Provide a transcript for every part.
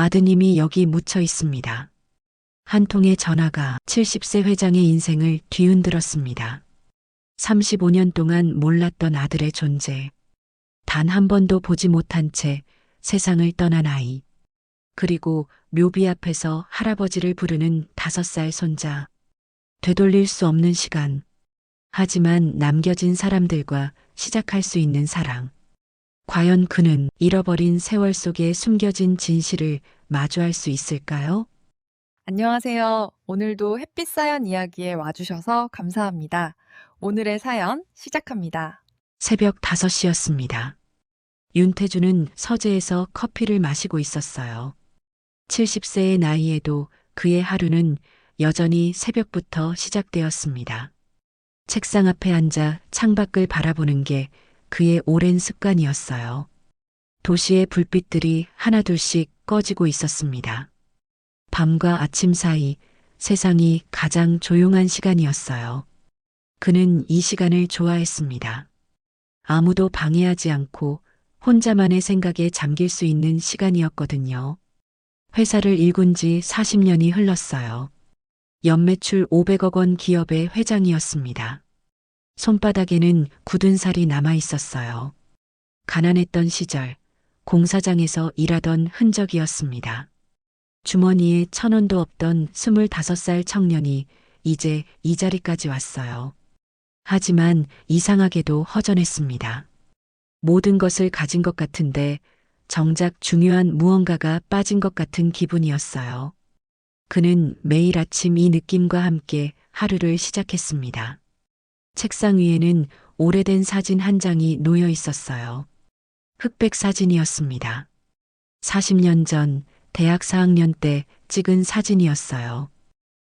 아드님이 여기 묻혀 있습니다. 한 통의 전화가 70세 회장의 인생을 뒤흔들었습니다. 35년 동안 몰랐던 아들의 존재. 단 한 번도 보지 못한 채 세상을 떠난 아이. 그리고 묘비 앞에서 할아버지를 부르는 5살 손자. 되돌릴 수 없는 시간. 하지만 남겨진 사람들과 시작할 수 있는 사랑. 과연 그는 잃어버린 세월 속에 숨겨진 진실을 마주할 수 있을까요? 안녕하세요. 오늘도 햇빛 사연 이야기에 와주셔서 감사합니다. 오늘의 사연 시작합니다. 새벽 5시였습니다. 윤태주는 서재에서 커피를 마시고 있었어요. 70세의 나이에도 그의 하루는 여전히 새벽부터 시작되었습니다. 책상 앞에 앉아 창밖을 바라보는 게 그의 오랜 습관이었어요. 도시의 불빛들이 하나둘씩 꺼지고 있었습니다. 밤과 아침 사이 세상이 가장 조용한 시간이었어요. 그는 이 시간을 좋아했습니다. 아무도 방해하지 않고 혼자만의 생각에 잠길 수 있는 시간이었거든요. 회사를 일군 지 40년이 흘렀어요. 연매출 500억 원 기업의 회장이었습니다. 손바닥에는 굳은 살이 남아 있었어요. 가난했던 시절 공사장에서 일하던 흔적이었습니다. 주머니에 1,000원도 없던 25살 청년이 이제 이 자리까지 왔어요. 하지만 이상하게도 허전했습니다. 모든 것을 가진 것 같은데 정작 중요한 무언가가 빠진 것 같은 기분이었어요. 그는 매일 아침 이 느낌과 함께 하루를 시작했습니다. 책상 위에는 오래된 사진 한 장이 놓여 있었어요. 흑백 사진이었습니다. 40년 전 대학 4학년 때 찍은 사진이었어요.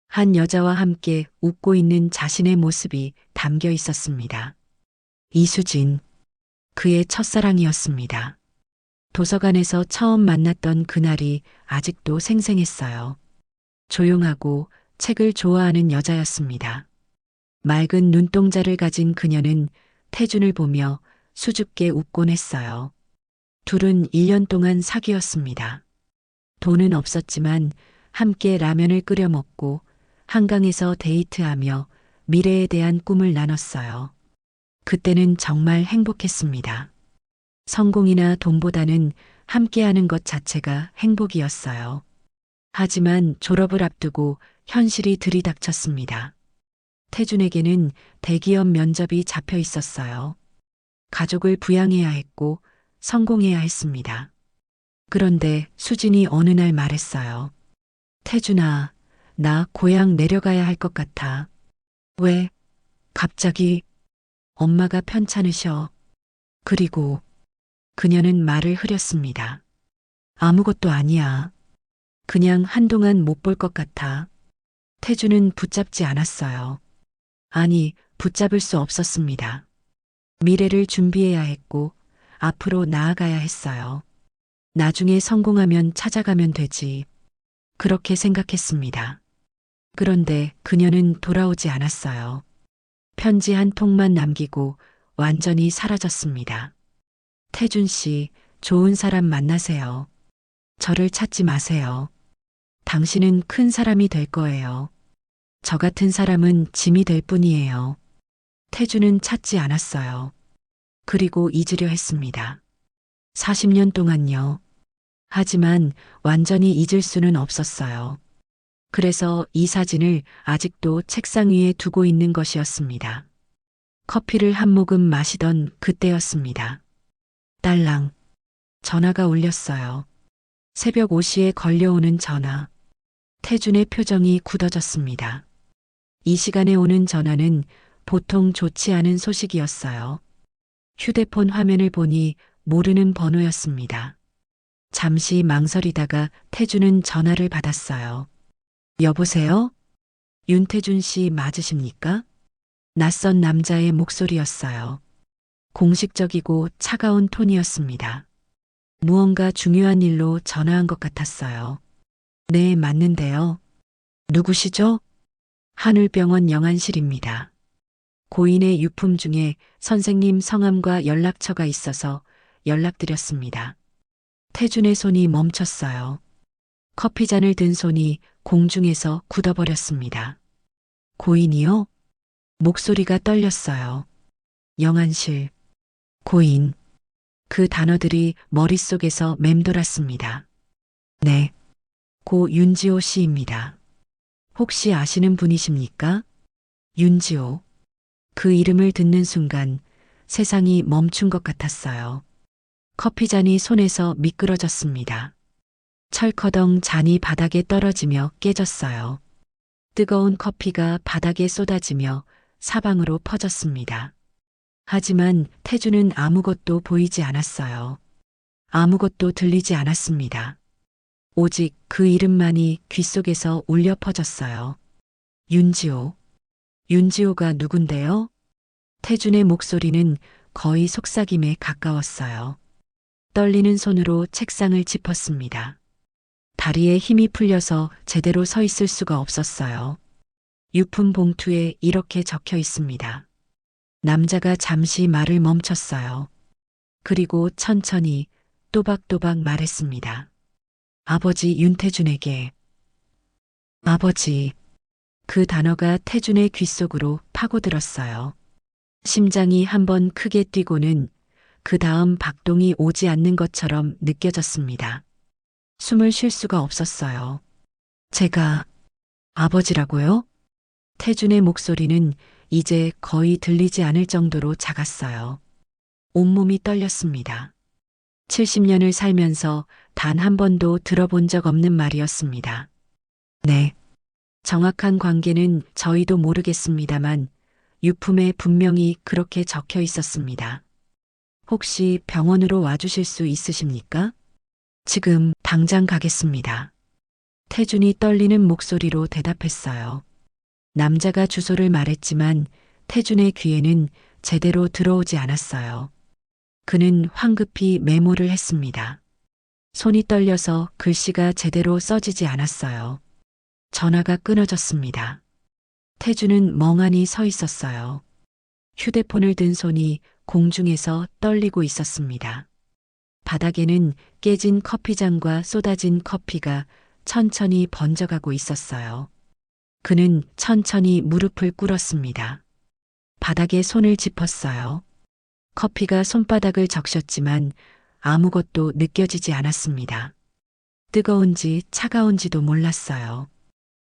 한 여자와 함께 웃고 있는 자신의 모습이 담겨 있었습니다. 이수진, 그의 첫사랑이었습니다. 도서관에서 처음 만났던 그날이 아직도 생생했어요. 조용하고 책을 좋아하는 여자였습니다. 맑은 눈동자를 가진 그녀는 태준을 보며 수줍게 웃곤 했어요. 둘은 1년 동안 사귀었습니다. 돈은 없었지만 함께 라면을 끓여 먹고 한강에서 데이트하며 미래에 대한 꿈을 나눴어요. 그때는 정말 행복했습니다. 성공이나 돈보다는 함께하는 것 자체가 행복이었어요. 하지만 졸업을 앞두고 현실이 들이닥쳤습니다. 태준에게는 대기업 면접이 잡혀 있었어요. 가족을 부양해야 했고 성공해야 했습니다. 그런데 수진이 어느 날 말했어요. 태준아, 나 고향 내려가야 할 것 같아. 왜? 갑자기? 엄마가 편찮으셔. 그리고 그녀는 말을 흐렸습니다. 아무것도 아니야. 그냥 한동안 못 볼 것 같아. 태준은 붙잡지 않았어요. 아니, 붙잡을 수 없었습니다. 미래를 준비해야 했고 앞으로 나아가야 했어요. 나중에 성공하면 찾아가면 되지. 그렇게 생각했습니다. 그런데 그녀는 돌아오지 않았어요. 편지 한 통만 남기고 완전히 사라졌습니다. 태준 씨, 좋은 사람 만나세요. 저를 찾지 마세요. 당신은 큰 사람이 될 거예요. 저 같은 사람은 짐이 될 뿐이에요. 태준은 찾지 않았어요. 그리고 잊으려 했습니다. 40년 동안요. 하지만 완전히 잊을 수는 없었어요. 그래서 이 사진을 아직도 책상 위에 두고 있는 것이었습니다. 커피를 한 모금 마시던 그때였습니다. 딸랑. 전화가 울렸어요. 새벽 5시에 걸려오는 전화. 태준의 표정이 굳어졌습니다. 이 시간에 오는 전화는 보통 좋지 않은 소식이었어요. 휴대폰 화면을 보니 모르는 번호였습니다. 잠시 망설이다가 태준은 전화를 받았어요. 여보세요? 윤태준 씨 맞으십니까? 낯선 남자의 목소리였어요. 공식적이고 차가운 톤이었습니다. 무언가 중요한 일로 전화한 것 같았어요. 네, 맞는데요. 누구시죠? 한울병원 영안실입니다. 고인의 유품 중에 선생님 성함과 연락처가 있어서 연락드렸습니다. 태준의 손이 멈췄어요. 커피잔을 든 손이 공중에서 굳어버렸습니다. 고인이요? 목소리가 떨렸어요. 영안실, 고인. 그 단어들이 머릿속에서 맴돌았습니다. 네. 고 윤지호 씨입니다. 혹시 아시는 분이십니까? 윤지호. 그 이름을 듣는 순간 세상이 멈춘 것 같았어요. 커피잔이 손에서 미끄러졌습니다. 철커덩 잔이 바닥에 떨어지며 깨졌어요. 뜨거운 커피가 바닥에 쏟아지며 사방으로 퍼졌습니다. 하지만 태주는 아무것도 보이지 않았어요. 아무것도 들리지 않았습니다. 오직 그 이름만이 귓속에서 울려 퍼졌어요. 윤지호. 윤지호가 누군데요? 태준의 목소리는 거의 속삭임에 가까웠어요. 떨리는 손으로 책상을 짚었습니다. 다리에 힘이 풀려서 제대로 서 있을 수가 없었어요. 유품 봉투에 이렇게 적혀 있습니다. 남자가 잠시 말을 멈췄어요. 그리고 천천히 또박또박 말했습니다. 아버지 윤태준에게. 아버지. 그 단어가 태준의 귓속으로 파고들었어요. 심장이 한번 크게 뛰고는 그 다음 박동이 오지 않는 것처럼 느껴졌습니다. 숨을 쉴 수가 없었어요. 제가 아버지라고요? 태준의 목소리는 이제 거의 들리지 않을 정도로 작았어요. 온몸이 떨렸습니다. 70년을 살면서 단 한 번도 들어본 적 없는 말이었습니다. 네. 정확한 관계는 저희도 모르겠습니다만 유품에 분명히 그렇게 적혀 있었습니다. 혹시 병원으로 와주실 수 있으십니까? 지금 당장 가겠습니다. 태준이 떨리는 목소리로 대답했어요. 남자가 주소를 말했지만 태준의 귀에는 제대로 들어오지 않았어요. 그는 황급히 메모를 했습니다. 손이 떨려서 글씨가 제대로 써지지 않았어요. 전화가 끊어졌습니다. 태준은 멍하니 서 있었어요. 휴대폰을 든 손이 공중에서 떨리고 있었습니다. 바닥에는 깨진 커피잔과 쏟아진 커피가 천천히 번져가고 있었어요. 그는 천천히 무릎을 꿇었습니다. 바닥에 손을 짚었어요. 커피가 손바닥을 적셨지만 아무것도 느껴지지 않았습니다. 뜨거운지 차가운지도 몰랐어요.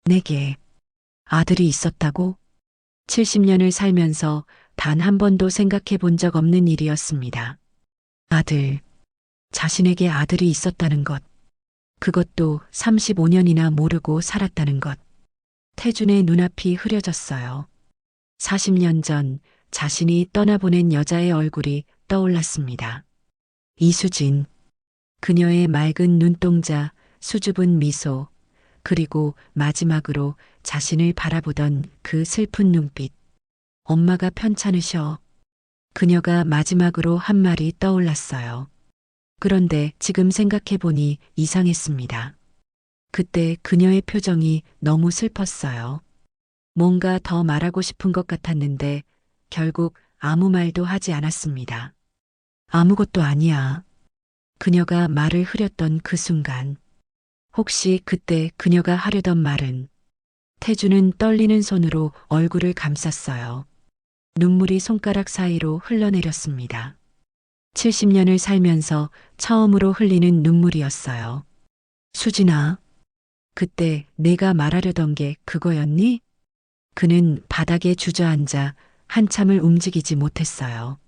내게 아들이 있었다고? 70년을 살면서 단 한 번도 생각해 본 적 없는 일이었습니다. 아들, 자신에게 아들이 있었다는 것. 그것도 35년이나 모르고 살았다는 것. 태준의 눈앞이 흐려졌어요. 40년 전 자신이 떠나보낸 여자의 얼굴이 떠올랐습니다. 이수진. 그녀의 맑은 눈동자, 수줍은 미소, 그리고 마지막으로 자신을 바라보던 그 슬픈 눈빛. 엄마가 편찮으셔. 그녀가 마지막으로 한 말이 떠올랐어요. 그런데 지금 생각해보니 이상했습니다. 그때 그녀의 표정이 너무 슬펐어요. 뭔가 더 말하고 싶은 것 같았는데 결국 아무 말도 하지 않았습니다. 아무것도 아니야. 그녀가 말을 흐렸던 그 순간. 혹시 그때 그녀가 하려던 말은? 태주는 떨리는 손으로 얼굴을 감쌌어요. 눈물이 손가락 사이로 흘러내렸습니다. 70년을 살면서 처음으로 흘리는 눈물이었어요. 수진아, 그때 내가 말하려던 게 그거였니? 그는 바닥에 주저앉아 한참을 움직이지 못했어요.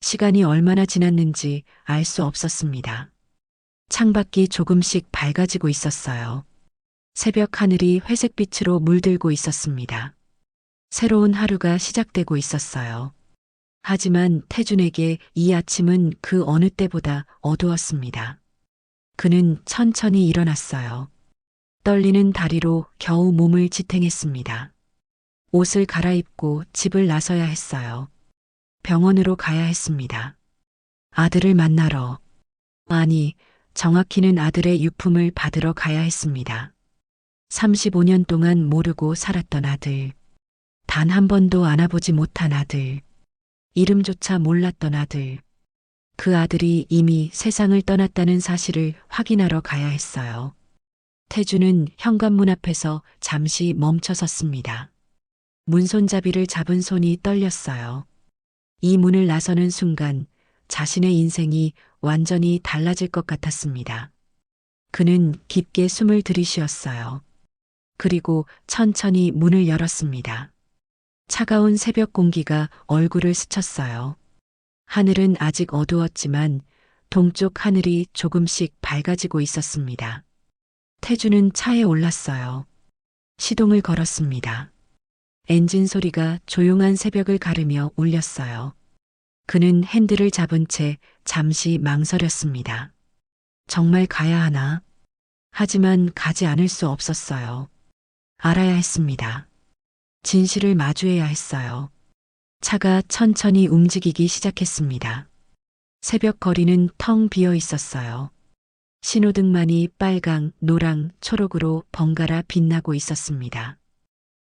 시간이 얼마나 지났는지 알 수 없었습니다. 창밖이 조금씩 밝아지고 있었어요. 새벽 하늘이 회색빛으로 물들고 있었습니다. 새로운 하루가 시작되고 있었어요. 하지만 태준에게 이 아침은 그 어느 때보다 어두웠습니다. 그는 천천히 일어났어요. 떨리는 다리로 겨우 몸을 지탱했습니다. 옷을 갈아입고 집을 나서야 했어요. 병원으로 가야 했습니다. 아들을 만나러. 아니, 정확히는 아들의 유품을 받으러 가야 했습니다. 35년 동안 모르고 살았던 아들. 단 한 번도 안아보지 못한 아들. 이름조차 몰랐던 아들. 그 아들이 이미 세상을 떠났다는 사실을 확인하러 가야 했어요. 태주는 현관문 앞에서 잠시 멈춰 섰습니다. 문손잡이를 잡은 손이 떨렸어요. 이 문을 나서는 순간 자신의 인생이 완전히 달라질 것 같았습니다. 그는 깊게 숨을 들이쉬었어요. 그리고 천천히 문을 열었습니다. 차가운 새벽 공기가 얼굴을 스쳤어요. 하늘은 아직 어두웠지만 동쪽 하늘이 조금씩 밝아지고 있었습니다. 태주는 차에 올랐어요. 시동을 걸었습니다. 엔진 소리가 조용한 새벽을 가르며 울렸어요. 그는 핸들을 잡은 채 잠시 망설였습니다. 정말 가야 하나? 하지만 가지 않을 수 없었어요. 알아야 했습니다. 진실을 마주해야 했어요. 차가 천천히 움직이기 시작했습니다. 새벽 거리는 텅 비어 있었어요. 신호등만이 빨강, 노랑, 초록으로 번갈아 빛나고 있었습니다.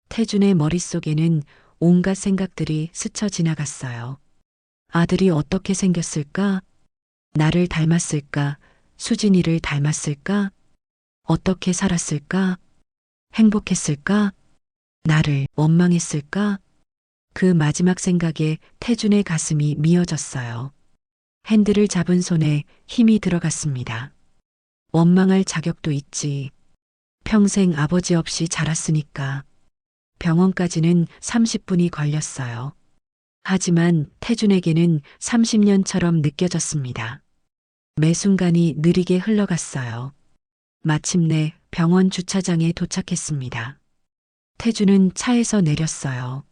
태준의 머릿속에는 온갖 생각들이 스쳐 지나갔어요. 아들이 어떻게 생겼을까? 나를 닮았을까? 수진이를 닮았을까? 어떻게 살았을까? 행복했을까? 나를 원망했을까? 그 마지막 생각에 태준의 가슴이 미어졌어요. 핸들을 잡은 손에 힘이 들어갔습니다. 원망할 자격도 있지. 평생 아버지 없이 자랐으니까. 병원까지는 30분이 걸렸어요. 하지만 태준에게는 30년처럼 느껴졌습니다. 매 순간이 느리게 흘러갔어요. 마침내 병원 주차장에 도착했습니다. 태준은 차에서 내렸어요.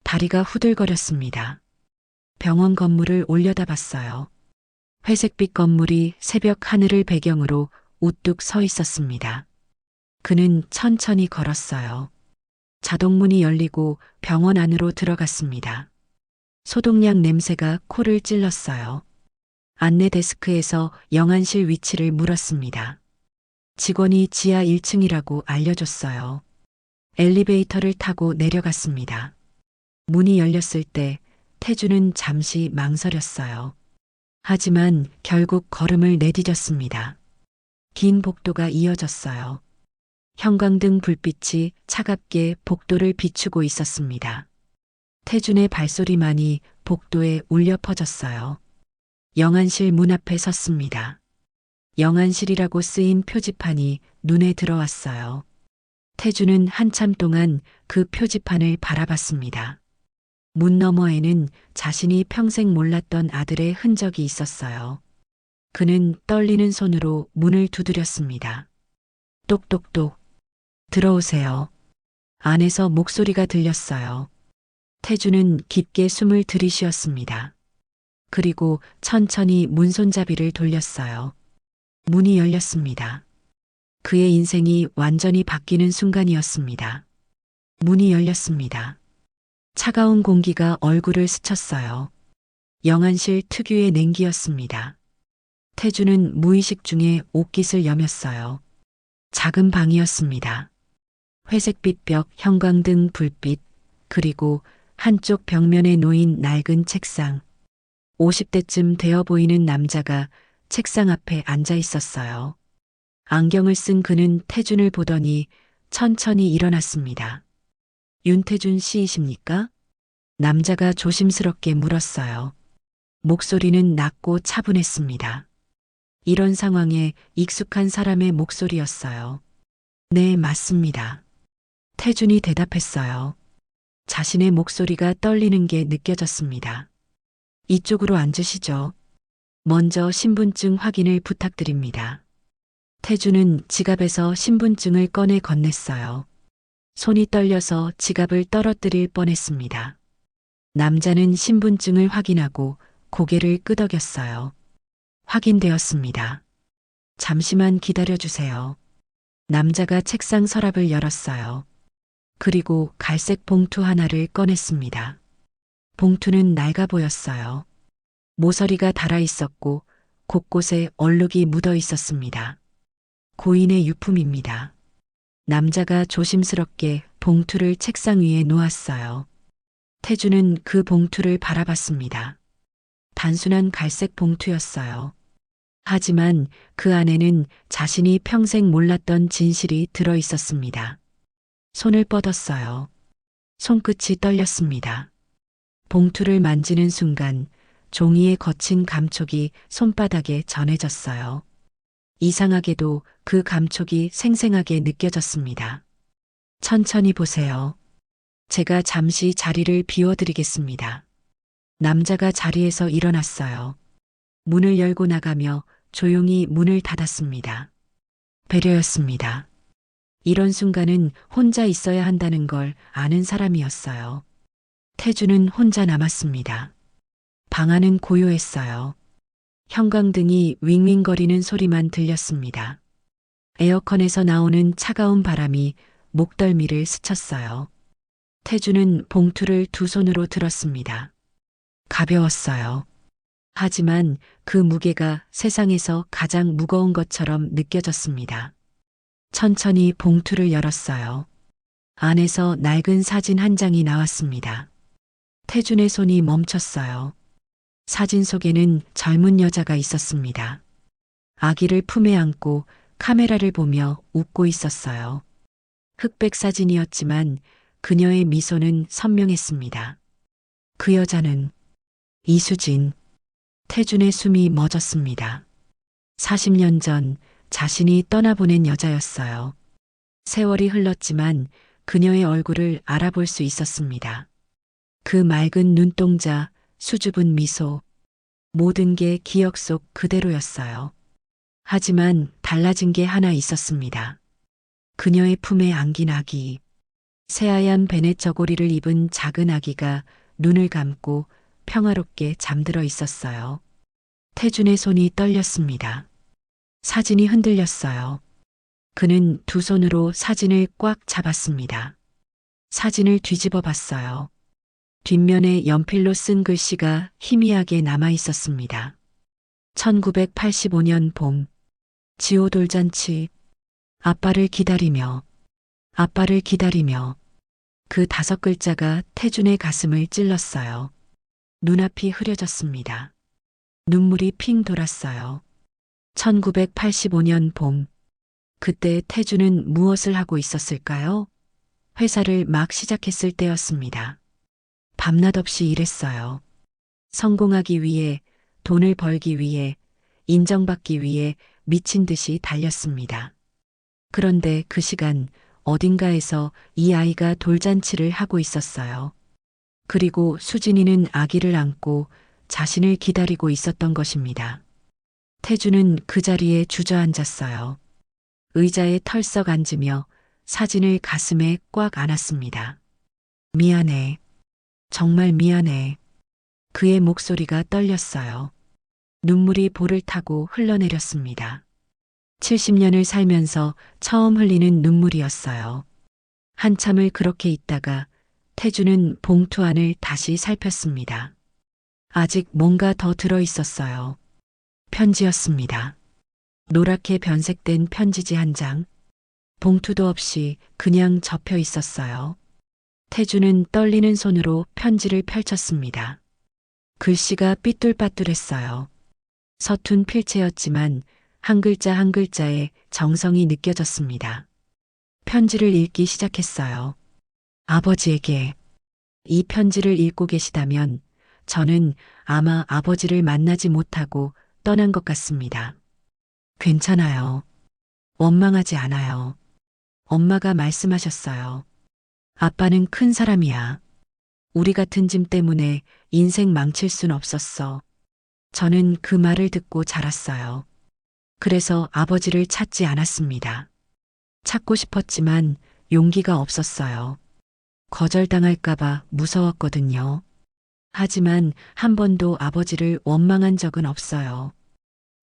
다리가 후들거렸습니다. 병원 건물을 올려다봤어요. 회색빛 건물이 새벽 하늘을 배경으로 우뚝 서 있었습니다. 그는 천천히 걸었어요. 자동문이 열리고 병원 안으로 들어갔습니다. 소독약 냄새가 코를 찔렀어요. 안내 데스크에서 영안실 위치를 물었습니다. 직원이 지하 1층이라고 알려줬어요. 엘리베이터를 타고 내려갔습니다. 문이 열렸을 때 태주는 잠시 망설였어요. 하지만 결국 걸음을 내디뎠습니다. 긴 복도가 이어졌어요. 형광등 불빛이 차갑게 복도를 비추고 있었습니다. 태준의 발소리만이 복도에 울려 퍼졌어요. 영안실 문 앞에 섰습니다. 영안실이라고 쓰인 표지판이 눈에 들어왔어요. 태준은 한참 동안 그 표지판을 바라봤습니다. 문 너머에는 자신이 평생 몰랐던 아들의 흔적이 있었어요. 그는 떨리는 손으로 문을 두드렸습니다. 똑똑똑. 들어오세요. 안에서 목소리가 들렸어요. 태주는 깊게 숨을 들이쉬었습니다. 그리고 천천히 문손잡이를 돌렸어요. 문이 열렸습니다. 그의 인생이 완전히 바뀌는 순간이었습니다. 문이 열렸습니다. 차가운 공기가 얼굴을 스쳤어요. 영안실 특유의 냉기였습니다. 태주는 무의식 중에 옷깃을 여몄어요. 작은 방이었습니다. 회색빛 벽, 형광등 불빛, 그리고 한쪽 벽면에 놓인 낡은 책상. 50대쯤 되어 보이는 남자가 책상 앞에 앉아 있었어요. 안경을 쓴 그는 태준을 보더니 천천히 일어났습니다. 윤태준 씨이십니까? 남자가 조심스럽게 물었어요. 목소리는 낮고 차분했습니다. 이런 상황에 익숙한 사람의 목소리였어요. 네, 맞습니다. 태준이 대답했어요. 자신의 목소리가 떨리는 게 느껴졌습니다. 이쪽으로 앉으시죠. 먼저 신분증 확인을 부탁드립니다. 태준은 지갑에서 신분증을 꺼내 건넸어요. 손이 떨려서 지갑을 떨어뜨릴 뻔했습니다. 남자는 신분증을 확인하고 고개를 끄덕였어요. 확인되었습니다. 잠시만 기다려주세요. 남자가 책상 서랍을 열었어요. 그리고 갈색 봉투 하나를 꺼냈습니다. 봉투는 낡아 보였어요. 모서리가 달아 있었고 곳곳에 얼룩이 묻어 있었습니다. 고인의 유품입니다. 남자가 조심스럽게 봉투를 책상 위에 놓았어요. 태주는 그 봉투를 바라봤습니다. 단순한 갈색 봉투였어요. 하지만 그 안에는 자신이 평생 몰랐던 진실이 들어 있었습니다. 손을 뻗었어요. 손끝이 떨렸습니다. 봉투를 만지는 순간 종이의 거친 감촉이 손바닥에 전해졌어요. 이상하게도 그 감촉이 생생하게 느껴졌습니다. 천천히 보세요. 제가 잠시 자리를 비워드리겠습니다. 남자가 자리에서 일어났어요. 문을 열고 나가며 조용히 문을 닫았습니다. 배려였습니다. 이런 순간은 혼자 있어야 한다는 걸 아는 사람이었어요. 태주는 혼자 남았습니다. 방 안은 고요했어요. 형광등이 윙윙거리는 소리만 들렸습니다. 에어컨에서 나오는 차가운 바람이 목덜미를 스쳤어요. 태주는 봉투를 두 손으로 들었습니다. 가벼웠어요. 하지만 그 무게가 세상에서 가장 무거운 것처럼 느껴졌습니다. 천천히 봉투를 열었어요. 안에서 낡은 사진 한 장이 나왔습니다. 태준의 손이 멈췄어요. 사진 속에는 젊은 여자가 있었습니다. 아기를 품에 안고 카메라를 보며 웃고 있었어요. 흑백 사진이었지만 그녀의 미소는 선명했습니다. 그 여자는 이수진. 태준의 숨이 멎었습니다. 40년 전 자신이 떠나보낸 여자였어요. 세월이 흘렀지만 그녀의 얼굴을 알아볼 수 있었습니다. 그 맑은 눈동자, 수줍은 미소, 모든 게 기억 속 그대로였어요. 하지만 달라진 게 하나 있었습니다. 그녀의 품에 안긴 아기. 새하얀 베넷 저고리를 입은 작은 아기가 눈을 감고 평화롭게 잠들어 있었어요. 태준의 손이 떨렸습니다. 사진이 흔들렸어요. 그는 두 손으로 사진을 꽉 잡았습니다. 사진을 뒤집어 봤어요. 뒷면에 연필로 쓴 글씨가 희미하게 남아 있었습니다. 1985년 봄, 지호 돌잔치, 아빠를 기다리며, 아빠를 기다리며, 그 5글자가 태준의 가슴을 찔렀어요. 눈앞이 흐려졌습니다. 눈물이 핑 돌았어요. 1985년 봄. 그때 태준은 무엇을 하고 있었을까요? 회사를 막 시작했을 때였습니다. 밤낮 없이 일했어요. 성공하기 위해, 돈을 벌기 위해, 인정받기 위해 미친 듯이 달렸습니다. 그런데 그 시간 어딘가에서 이 아이가 돌잔치를 하고 있었어요. 그리고 수진이는 아기를 안고 자신을 기다리고 있었던 것입니다. 태주는 그 자리에 주저앉았어요. 의자에 털썩 앉으며 사진을 가슴에 꽉 안았습니다. 미안해. 정말 미안해. 그의 목소리가 떨렸어요. 눈물이 볼을 타고 흘러내렸습니다. 70년을 살면서 처음 흘리는 눈물이었어요. 한참을 그렇게 있다가 태주는 봉투 안을 다시 살폈습니다. 아직 뭔가 더 들어 있었어요. 편지였습니다. 노랗게 변색된 편지지 한 장. 봉투도 없이 그냥 접혀 있었어요. 태주는 떨리는 손으로 편지를 펼쳤습니다. 글씨가 삐뚤빠뚤했어요. 서툰 필체였지만 한 글자 한 글자에 정성이 느껴졌습니다. 편지를 읽기 시작했어요. 아버지에게. 이 편지를 읽고 계시다면 저는 아마 아버지를 만나지 못하고 떠난 것 같습니다. 괜찮아요. 원망하지 않아요. 엄마가 말씀하셨어요. 아빠는 큰 사람이야. 우리 같은 짐 때문에 인생 망칠 순 없었어. 저는 그 말을 듣고 자랐어요. 그래서 아버지를 찾지 않았습니다. 찾고 싶었지만 용기가 없었어요. 거절당할까봐 무서웠거든요. 하지만 한 번도 아버지를 원망한 적은 없어요.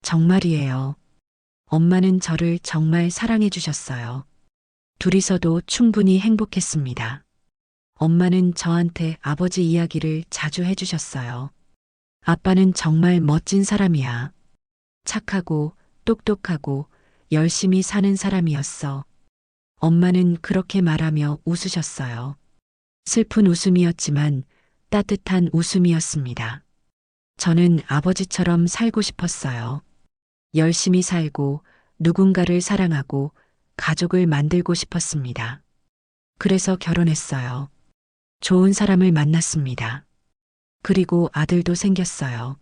정말이에요. 엄마는 저를 정말 사랑해 주셨어요. 둘이서도 충분히 행복했습니다. 엄마는 저한테 아버지 이야기를 자주 해주셨어요. 아빠는 정말 멋진 사람이야. 착하고 똑똑하고 열심히 사는 사람이었어. 엄마는 그렇게 말하며 웃으셨어요. 슬픈 웃음이었지만 따뜻한 웃음이었습니다. 저는 아버지처럼 살고 싶었어요. 열심히 살고 누군가를 사랑하고 가족을 만들고 싶었습니다. 그래서 결혼했어요. 좋은 사람을 만났습니다. 그리고 아들도 생겼어요.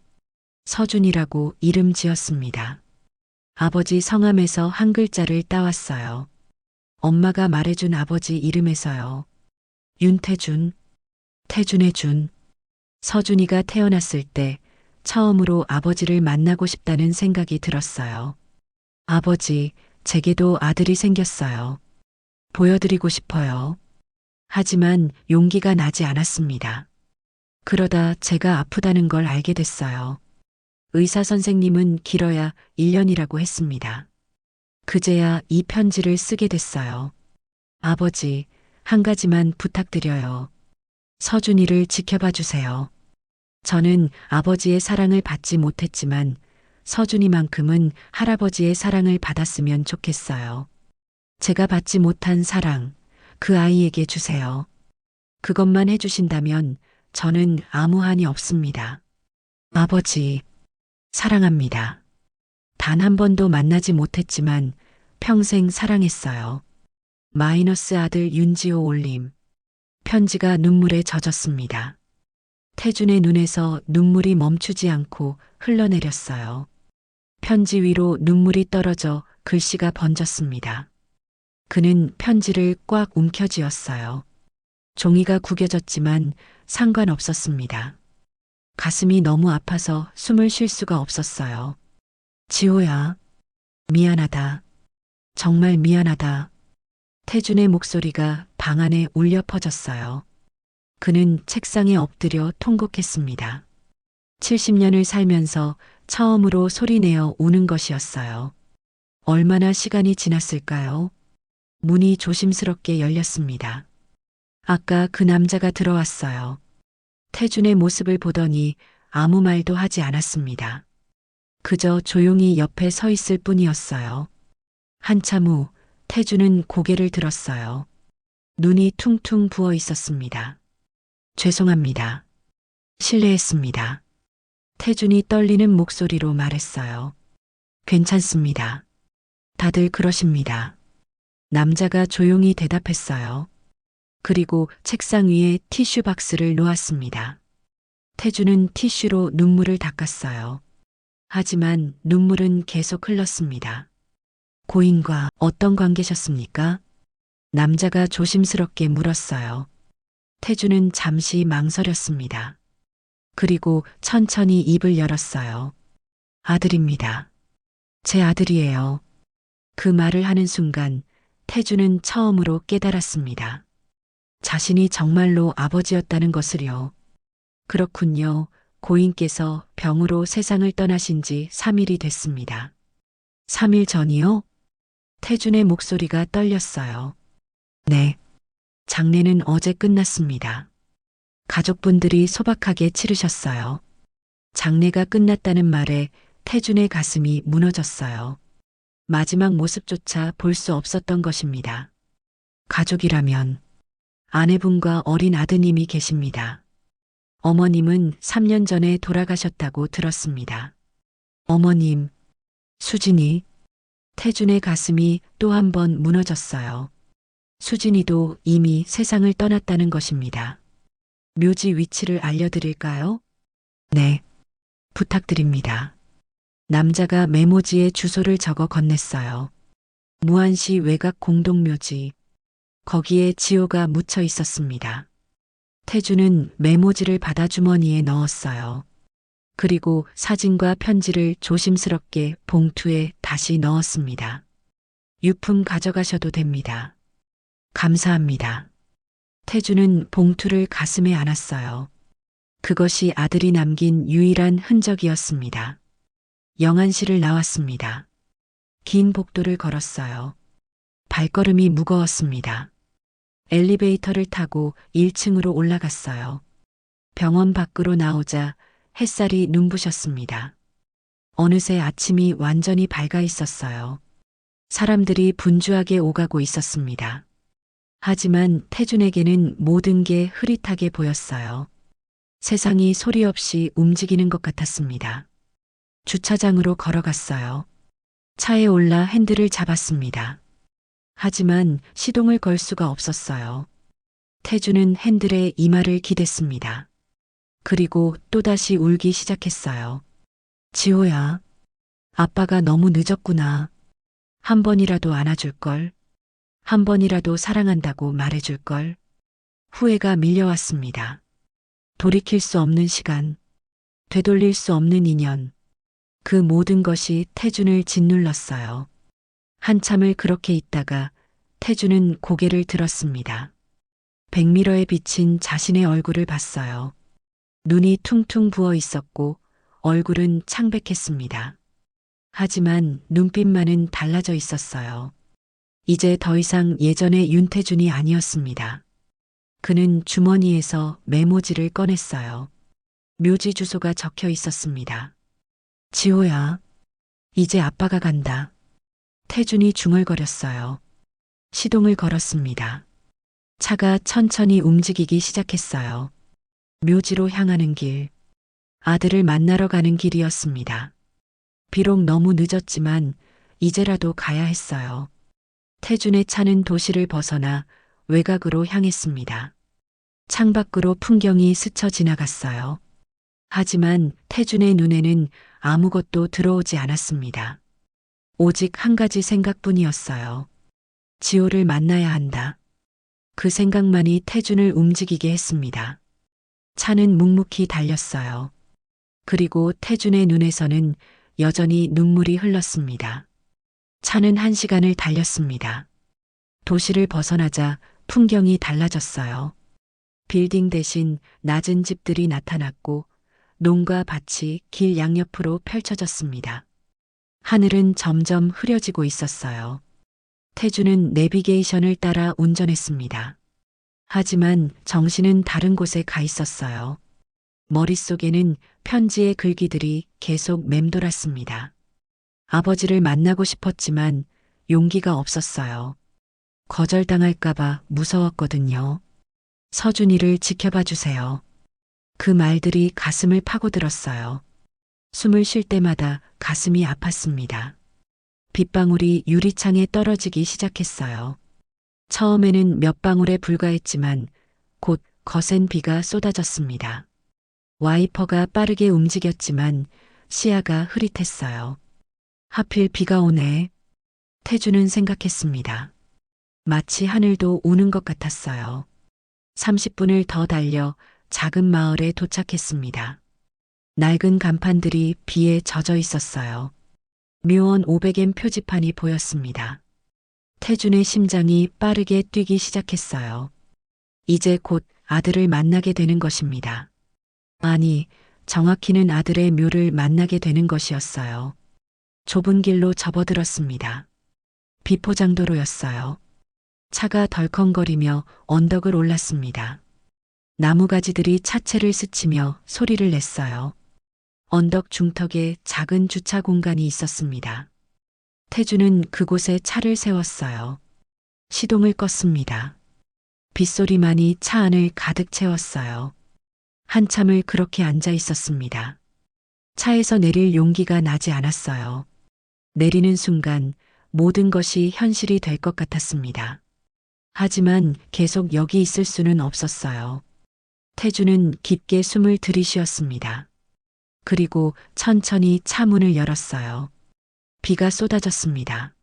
서준이라고 이름 지었습니다. 아버지 성함에서 한 글자를 따왔어요. 엄마가 말해준 아버지 이름에서요. 윤태준, 태준의 준. 서준이가 태어났을 때 처음으로 아버지를 만나고 싶다는 생각이 들었어요. 아버지, 제게도 아들이 생겼어요. 보여드리고 싶어요. 하지만 용기가 나지 않았습니다. 그러다 제가 아프다는 걸 알게 됐어요. 의사 선생님은 길어야 1년이라고 했습니다. 그제야 이 편지를 쓰게 됐어요. 아버지, 한 가지만 부탁드려요. 서준이를 지켜봐 주세요. 저는 아버지의 사랑을 받지 못했지만 서준이만큼은 할아버지의 사랑을 받았으면 좋겠어요. 제가 받지 못한 사랑, 그 아이에게 주세요. 그것만 해주신다면 저는 아무 한이 없습니다. 아버지, 사랑합니다. 단 한 번도 만나지 못했지만 평생 사랑했어요. 마이너스 아들 윤지호 올림. 편지가 눈물에 젖었습니다. 태준의 눈에서 눈물이 멈추지 않고 흘러내렸어요. 편지 위로 눈물이 떨어져 글씨가 번졌습니다. 그는 편지를 꽉 움켜쥐었어요. 종이가 구겨졌지만 상관없었습니다. 가슴이 너무 아파서 숨을 쉴 수가 없었어요. 지호야, 미안하다. 정말 미안하다. 태준의 목소리가 방 안에 울려 퍼졌어요. 그는 책상에 엎드려 통곡했습니다. 70년을 살면서 처음으로 소리내어 우는 것이었어요. 얼마나 시간이 지났을까요? 문이 조심스럽게 열렸습니다. 아까 그 남자가 들어왔어요. 태준의 모습을 보더니 아무 말도 하지 않았습니다. 그저 조용히 옆에 서 있을 뿐이었어요. 한참 후 태준은 고개를 들었어요. 눈이 퉁퉁 부어 있었습니다. 죄송합니다. 실례했습니다. 태준이 떨리는 목소리로 말했어요. 괜찮습니다. 다들 그러십니다. 남자가 조용히 대답했어요. 그리고 책상 위에 티슈 박스를 놓았습니다. 태준은 티슈로 눈물을 닦았어요. 하지만 눈물은 계속 흘렀습니다. 고인과 어떤 관계셨습니까? 남자가 조심스럽게 물었어요. 태준은 잠시 망설였습니다. 그리고 천천히 입을 열었어요. 아들입니다. 제 아들이에요. 그 말을 하는 순간 태준은 처음으로 깨달았습니다. 자신이 정말로 아버지였다는 것을요. 그렇군요. 고인께서 병으로 세상을 떠나신 지 3일이 됐습니다. 3일 전이요? 태준의 목소리가 떨렸어요. 네. 장례는 어제 끝났습니다. 가족분들이 소박하게 치르셨어요. 장례가 끝났다는 말에 태준의 가슴이 무너졌어요. 마지막 모습조차 볼 수 없었던 것입니다. 가족이라면 아내분과 어린 아드님이 계십니다. 어머님은 3년 전에 돌아가셨다고 들었습니다. 어머님, 수진이, 태준의 가슴이 또 한 번 무너졌어요. 수진이도 이미 세상을 떠났다는 것입니다. 묘지 위치를 알려드릴까요? 네, 부탁드립니다. 남자가 메모지에 주소를 적어 건넸어요. 무안시 외곽 공동묘지. 거기에 지호가 묻혀 있었습니다. 태준은 메모지를 받아 주머니에 넣었어요. 그리고 사진과 편지를 조심스럽게 봉투에 다시 넣었습니다. 유품 가져가셔도 됩니다. 감사합니다. 태준은 봉투를 가슴에 안았어요. 그것이 아들이 남긴 유일한 흔적이었습니다. 영안실을 나왔습니다. 긴 복도를 걸었어요. 발걸음이 무거웠습니다. 엘리베이터를 타고 1층으로 올라갔어요. 병원 밖으로 나오자 햇살이 눈부셨습니다. 어느새 아침이 완전히 밝아 있었어요. 사람들이 분주하게 오가고 있었습니다. 하지만 태준에게는 모든 게 흐릿하게 보였어요. 세상이 소리 없이 움직이는 것 같았습니다. 주차장으로 걸어갔어요. 차에 올라 핸들을 잡았습니다. 하지만 시동을 걸 수가 없었어요. 태주는 핸들에 이마를 기댔습니다. 그리고 또다시 울기 시작했어요. 지호야, 아빠가 너무 늦었구나. 한 번이라도 안아줄걸. 한 번이라도 사랑한다고 말해줄걸. 후회가 밀려왔습니다. 돌이킬 수 없는 시간, 되돌릴 수 없는 인연. 그 모든 것이 태준을 짓눌렀어요. 한참을 그렇게 있다가 태준은 고개를 들었습니다. 백미러에 비친 자신의 얼굴을 봤어요. 눈이 퉁퉁 부어 있었고 얼굴은 창백했습니다. 하지만 눈빛만은 달라져 있었어요. 이제 더 이상 예전의 윤태준이 아니었습니다. 그는 주머니에서 메모지를 꺼냈어요. 묘지 주소가 적혀 있었습니다. 지호야, 이제 아빠가 간다. 태준이 중얼거렸어요. 시동을 걸었습니다. 차가 천천히 움직이기 시작했어요. 묘지로 향하는 길, 아들을 만나러 가는 길이었습니다. 비록 너무 늦었지만 이제라도 가야 했어요. 태준의 차는 도시를 벗어나 외곽으로 향했습니다. 창밖으로 풍경이 스쳐 지나갔어요. 하지만 태준의 눈에는 아무것도 들어오지 않았습니다. 오직 한 가지 생각뿐이었어요. 지호를 만나야 한다. 그 생각만이 태준을 움직이게 했습니다. 차는 묵묵히 달렸어요. 그리고 태준의 눈에서는 여전히 눈물이 흘렀습니다. 차는 1시간을 달렸습니다. 도시를 벗어나자 풍경이 달라졌어요. 빌딩 대신 낮은 집들이 나타났고 농가 밭이 길 양옆으로 펼쳐졌습니다. 하늘은 점점 흐려지고 있었어요. 태준은 내비게이션을 따라 운전했습니다. 하지만 정신은 다른 곳에 가 있었어요. 머릿속에는 편지의 글귀들이 계속 맴돌았습니다. 아버지를 만나고 싶었지만 용기가 없었어요. 거절당할까봐 무서웠거든요. 서준이를 지켜봐 주세요. 그 말들이 가슴을 파고들었어요. 숨을 쉴 때마다 가슴이 아팠습니다. 빗방울이 유리창에 떨어지기 시작했어요. 처음에는 몇 방울에 불과했지만 곧 거센 비가 쏟아졌습니다. 와이퍼가 빠르게 움직였지만 시야가 흐릿했어요. 하필 비가 오네. 태준은 생각했습니다. 마치 하늘도 우는 것 같았어요. 30분을 더 달려 작은 마을에 도착했습니다. 낡은 간판들이 비에 젖어 있었어요. 묘원 500엔 표지판이 보였습니다. 태준의 심장이 빠르게 뛰기 시작했어요. 이제 곧 아들을 만나게 되는 것입니다. 아니, 정확히는 아들의 묘를 만나게 되는 것이었어요. 좁은 길로 접어들었습니다. 비포장도로였어요. 차가 덜컹거리며 언덕을 올랐습니다. 나무가지들이 차체를 스치며 소리를 냈어요. 언덕 중턱에 작은 주차 공간이 있었습니다. 태준은 그곳에 차를 세웠어요. 시동을 껐습니다. 빗소리만이 차 안을 가득 채웠어요. 한참을 그렇게 앉아 있었습니다. 차에서 내릴 용기가 나지 않았어요. 내리는 순간 모든 것이 현실이 될 것 같았습니다. 하지만 계속 여기 있을 수는 없었어요. 태준은 깊게 숨을 들이쉬었습니다. 그리고 천천히 차 문을 열었어요. 비가 쏟아졌습니다.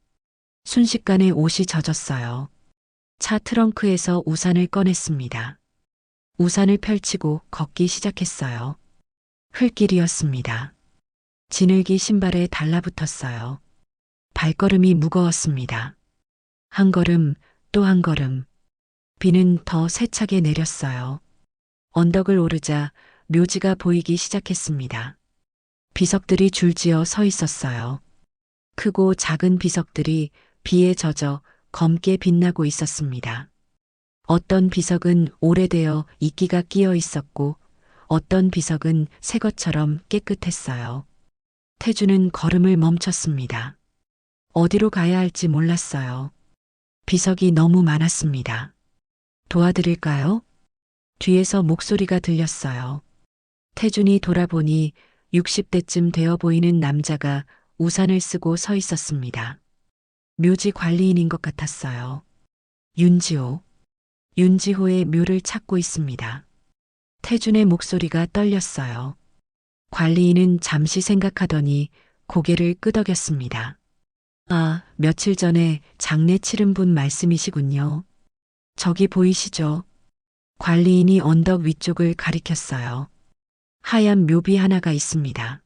순식간에 옷이 젖었어요. 차 트렁크에서 우산을 꺼냈습니다. 우산을 펼치고 걷기 시작했어요. 흙길이었습니다. 지늘기 신발에 달라붙었어요. 발걸음이 무거웠습니다. 한 걸음, 또 한 걸음. 비는 더 세차게 내렸어요. 언덕을 오르자 묘지가 보이기 시작했습니다. 비석들이 줄지어 서 있었어요. 크고 작은 비석들이 비에 젖어 검게 빛나고 있었습니다. 어떤 비석은 오래되어 이끼가 끼어 있었고 어떤 비석은 새 것처럼 깨끗했어요. 태준은 걸음을 멈췄습니다. 어디로 가야 할지 몰랐어요. 비석이 너무 많았습니다. 도와드릴까요? 뒤에서 목소리가 들렸어요. 태준이 돌아보니 60대쯤 되어 보이는 남자가 우산을 쓰고 서 있었습니다. 묘지 관리인인 것 같았어요. 윤지호. 윤지호의 묘를 찾고 있습니다. 태준의 목소리가 떨렸어요. 관리인은 잠시 생각하더니 고개를 끄덕였습니다. 아, 며칠 전에 장례 치른 분 말씀이시군요. 저기 보이시죠? 관리인이 언덕 위쪽을 가리켰어요. 하얀 묘비 하나가 있습니다.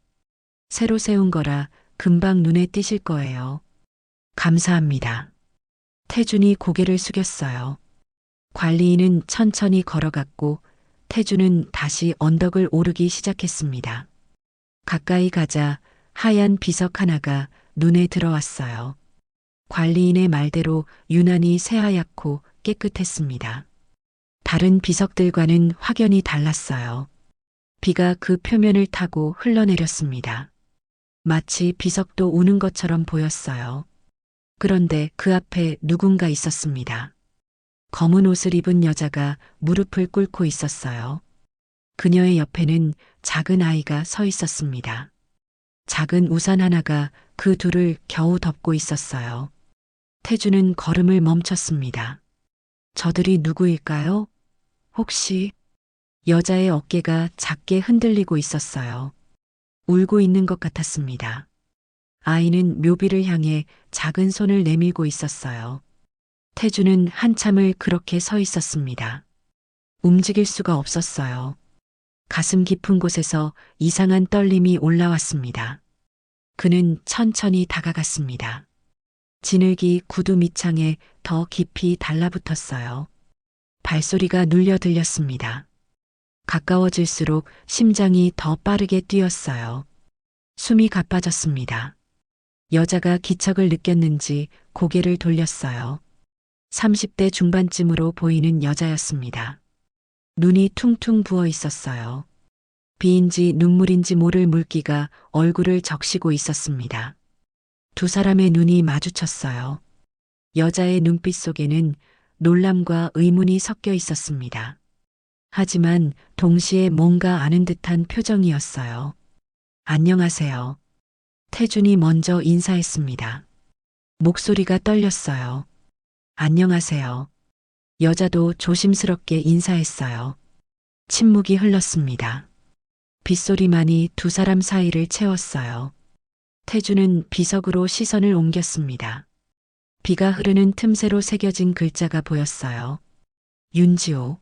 새로 세운 거라 금방 눈에 띄실 거예요. 감사합니다. 태준이 고개를 숙였어요. 관리인은 천천히 걸어갔고 태준은 다시 언덕을 오르기 시작했습니다. 가까이 가자 하얀 비석 하나가 눈에 들어왔어요. 관리인의 말대로 유난히 새하얗고 깨끗했습니다. 다른 비석들과는 확연히 달랐어요. 비가 그 표면을 타고 흘러내렸습니다. 마치 비석도 우는 것처럼 보였어요. 그런데 그 앞에 누군가 있었습니다. 검은 옷을 입은 여자가 무릎을 꿇고 있었어요. 그녀의 옆에는 작은 아이가 서 있었습니다. 작은 우산 하나가 그 둘을 겨우 덮고 있었어요. 태주는 걸음을 멈췄습니다. 저들이 누구일까요? 혹시 여자의 어깨가 작게 흔들리고 있었어요. 울고 있는 것 같았습니다. 아이는 묘비를 향해 작은 손을 내밀고 있었어요. 태주는 한참을 그렇게 서 있었습니다. 움직일 수가 없었어요. 가슴 깊은 곳에서 이상한 떨림이 올라왔습니다. 그는 천천히 다가갔습니다. 진흙이 구두 밑창에 더 깊이 달라붙었어요. 발소리가 눌려 들렸습니다. 가까워질수록 심장이 더 빠르게 뛰었어요. 숨이 가빠졌습니다. 여자가 기척을 느꼈는지 고개를 돌렸어요. 30대 중반쯤으로 보이는 여자였습니다. 눈이 퉁퉁 부어 있었어요. 비인지 눈물인지 모를 물기가 얼굴을 적시고 있었습니다. 두 사람의 눈이 마주쳤어요. 여자의 눈빛 속에는 놀람과 의문이 섞여 있었습니다. 하지만 동시에 뭔가 아는 듯한 표정이었어요. 안녕하세요. 태준이 먼저 인사했습니다. 목소리가 떨렸어요. 안녕하세요. 여자도 조심스럽게 인사했어요. 침묵이 흘렀습니다. 빗소리만이 두 사람 사이를 채웠어요. 태준은 비석으로 시선을 옮겼습니다. 비가 흐르는 틈새로 새겨진 글자가 보였어요. 윤지호.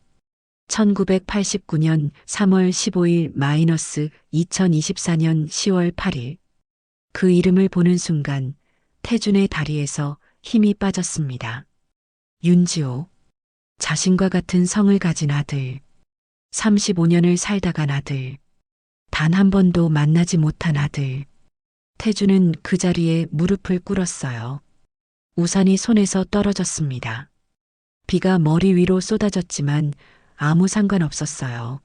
1989년 3월 15일 마이너스 2024년 10월 8일. 그 이름을 보는 순간 태준의 다리에서 힘이 빠졌습니다. 윤지호. 자신과 같은 성을 가진 아들. 35년을 살다 간 아들. 단 한 번도 만나지 못한 아들. 태준은 그 자리에 무릎을 꿇었어요. 우산이 손에서 떨어졌습니다. 비가 머리 위로 쏟아졌지만 아무 상관없었어요.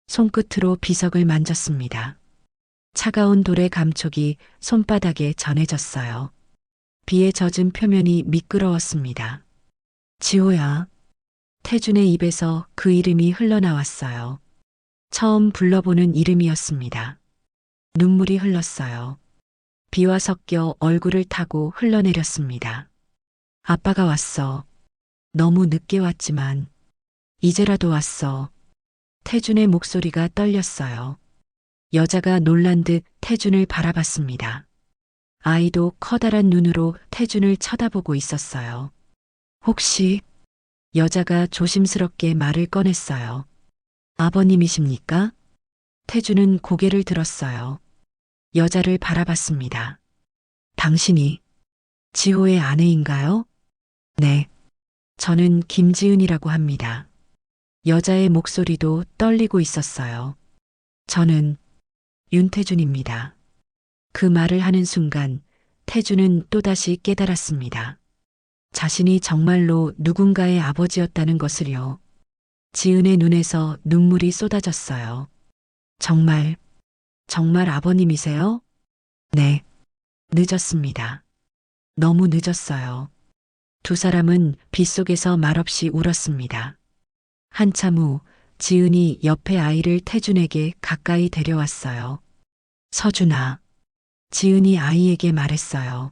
손끝으로 비석을 만졌습니다. 차가운 돌의 감촉이 손바닥에 전해졌어요. 비에 젖은 표면이 미끄러웠습니다. 지호야. 태준의 입에서 그 이름이 흘러나왔어요. 처음 불러보는 이름이었습니다. 눈물이 흘렀어요. 비와 섞여 얼굴을 타고 흘러내렸습니다. 아빠가 왔어. 너무 늦게 왔지만 이제라도 왔어. 태준의 목소리가 떨렸어요. 여자가 놀란 듯 태준을 바라봤습니다. 아이도 커다란 눈으로 태준을 쳐다보고 있었어요. 혹시 여자가 조심스럽게 말을 꺼냈어요. 아버님이십니까? 태준은 고개를 들었어요. 여자를 바라봤습니다. 당신이 지호의 아내인가요? 네. 저는 김지은이라고 합니다. 여자의 목소리도 떨리고 있었어요. 저는 윤태준입니다. 그 말을 하는 순간 태준은 또다시 깨달았습니다. 자신이 정말로 누군가의 아버지였다는 것을요. 지은의 눈에서 눈물이 쏟아졌어요. 정말 아버님이세요? 네. 늦었습니다. 너무 늦었어요. 두 사람은 빗속에서 말없이 울었습니다. 한참 후 지은이 옆에 아이를 태준에게 가까이 데려왔어요. 서준아. 지은이 아이에게 말했어요.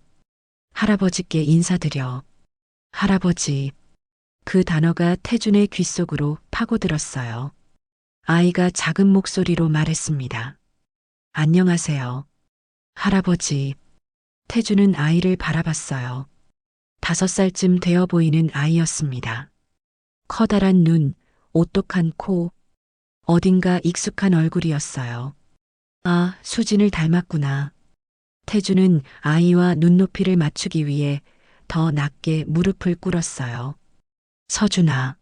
할아버지께 인사드려. 할아버지. 그 단어가 태준의 귓속으로 파고들었어요. 아이가 작은 목소리로 말했습니다. 안녕하세요. 할아버지. 태준은 아이를 바라봤어요. 5살쯤 되어 보이는 아이였습니다. 커다란 눈, 오똑한 코, 어딘가 익숙한 얼굴이었어요. 아, 수진을 닮았구나. 태준은 아이와 눈높이를 맞추기 위해 더 낮게 무릎을 꿇었어요. 서준아,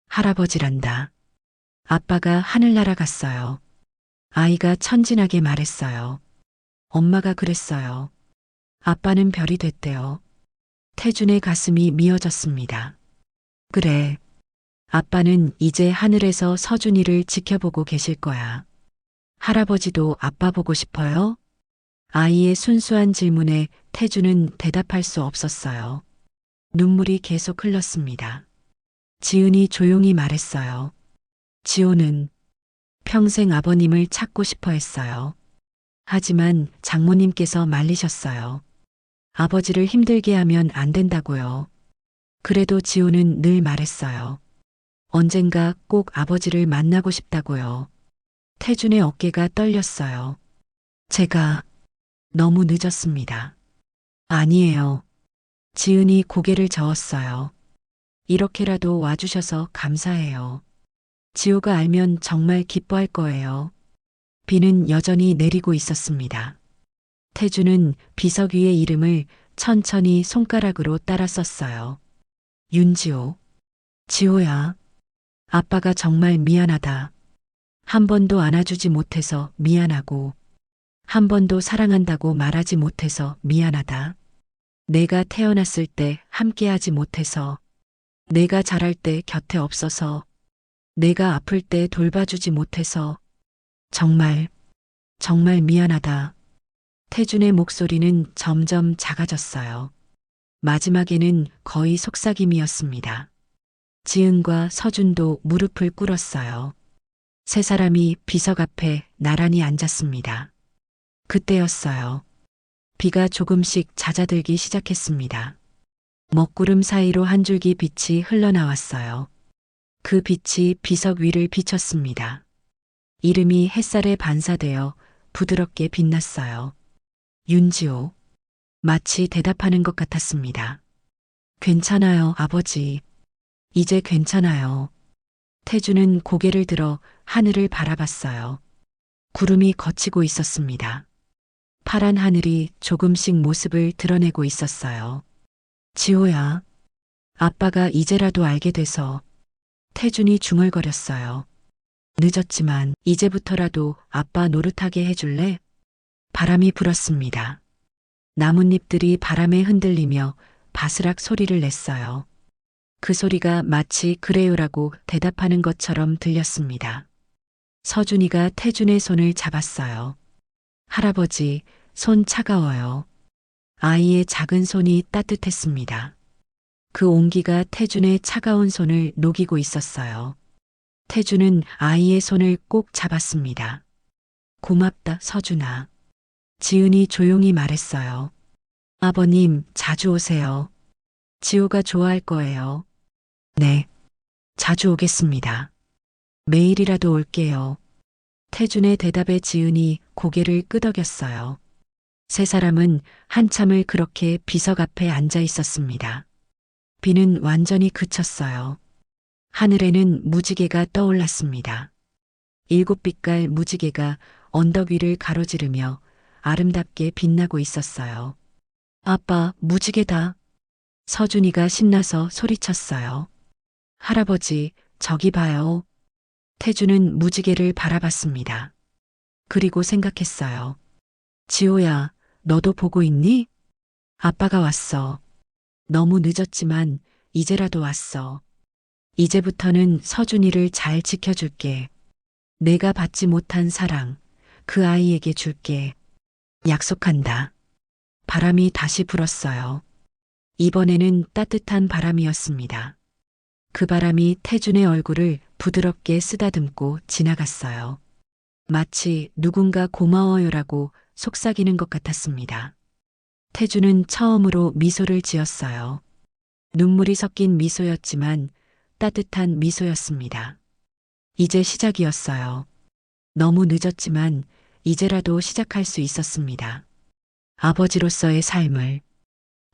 할아버지란다. 아빠가 하늘 날아갔어요. 아이가 천진하게 말했어요. 엄마가 그랬어요. 아빠는 별이 됐대요. 태준의 가슴이 미어졌습니다. 그래. 아빠는 이제 하늘에서 서준이를 지켜보고 계실 거야. 할아버지도 아빠 보고 싶어요? 아이의 순수한 질문에 태준은 대답할 수 없었어요. 눈물이 계속 흘렀습니다. 지은이 조용히 말했어요. 지호는 평생 아버님을 찾고 싶어 했어요. 하지만 장모님께서 말리셨어요. 아버지를 힘들게 하면 안 된다고요. 그래도 지호는 늘 말했어요. 언젠가 꼭 아버지를 만나고 싶다고요. 태준의 어깨가 떨렸어요. 제가 너무 늦었습니다. 아니에요. 지은이 고개를 저었어요. 이렇게라도 와주셔서 감사해요. 지호가 알면 정말 기뻐할 거예요. 비는 여전히 내리고 있었습니다. 태준은 비석 위의 이름을 천천히 손가락으로 따라 썼어요. 윤지호. 지호야. 아빠가 정말 미안하다. 한 번도 안아주지 못해서 미안하고, 한 번도 사랑한다고 말하지 못해서 미안하다. 내가 태어났을 때 함께하지 못해서, 내가 자랄 때 곁에 없어서, 내가 아플 때 돌봐주지 못해서, 정말, 정말 미안하다. 태준의 목소리는 점점 작아졌어요. 마지막에는 거의 속삭임이었습니다. 지은과 서준도 무릎을 꿇었어요. 세 사람이 비석 앞에 나란히 앉았습니다. 그때였어요. 비가 조금씩 잦아들기 시작했습니다. 먹구름 사이로 한 줄기 빛이 흘러나왔어요. 그 빛이 비석 위를 비쳤습니다. 이름이 햇살에 반사되어 부드럽게 빛났어요. 윤지호. 마치 대답하는 것 같았습니다. 괜찮아요, 아버지. 이제 괜찮아요. 태준은 고개를 들어 하늘을 바라봤어요. 구름이 걷히고 있었습니다. 파란 하늘이 조금씩 모습을 드러내고 있었어요. 지호야. 아빠가 이제라도 알게 돼서. 태준이 중얼거렸어요. 늦었지만 이제부터라도 아빠 노릇하게 해줄래? 바람이 불었습니다. 나뭇잎들이 바람에 흔들리며 바스락 소리를 냈어요. 그 소리가 마치 그래요라고 대답하는 것처럼 들렸습니다. 서준이가 태준의 손을 잡았어요. 할아버지, 손 차가워요. 아이의 작은 손이 따뜻했습니다. 그 온기가 태준의 차가운 손을 녹이고 있었어요. 태준은 아이의 손을 꼭 잡았습니다. 고맙다, 서준아. 지은이 조용히 말했어요. 아버님, 자주 오세요. 지호가 좋아할 거예요. 네, 자주 오겠습니다. 매일이라도 올게요. 태준의 대답에 지은이 고개를 끄덕였어요. 세 사람은 한참을 그렇게 비석 앞에 앉아 있었습니다. 비는 완전히 그쳤어요. 하늘에는 무지개가 떠올랐습니다. 7빛깔 무지개가 언덕 위를 가로지르며 아름답게 빛나고 있었어요. 아빠, 무지개다. 서준이가 신나서 소리쳤어요. 할아버지, 저기 봐요. 태준은 무지개를 바라봤습니다. 그리고 생각했어요. 지호야, 너도 보고 있니? 아빠가 왔어. 너무 늦었지만 이제라도 왔어. 이제부터는 서준이를 잘 지켜줄게. 내가 받지 못한 사랑, 그 아이에게 줄게. 약속한다. 바람이 다시 불었어요. 이번에는 따뜻한 바람이었습니다. 그 바람이 태준의 얼굴을 부드럽게 쓰다듬고 지나갔어요. 마치 누군가 고마워요라고 속삭이는 것 같았습니다. 태주는 처음으로 미소를 지었어요. 눈물이 섞인 미소였지만 따뜻한 미소였습니다. 이제 시작이었어요. 너무 늦었지만 이제라도 시작할 수 있었습니다. 아버지로서의 삶을,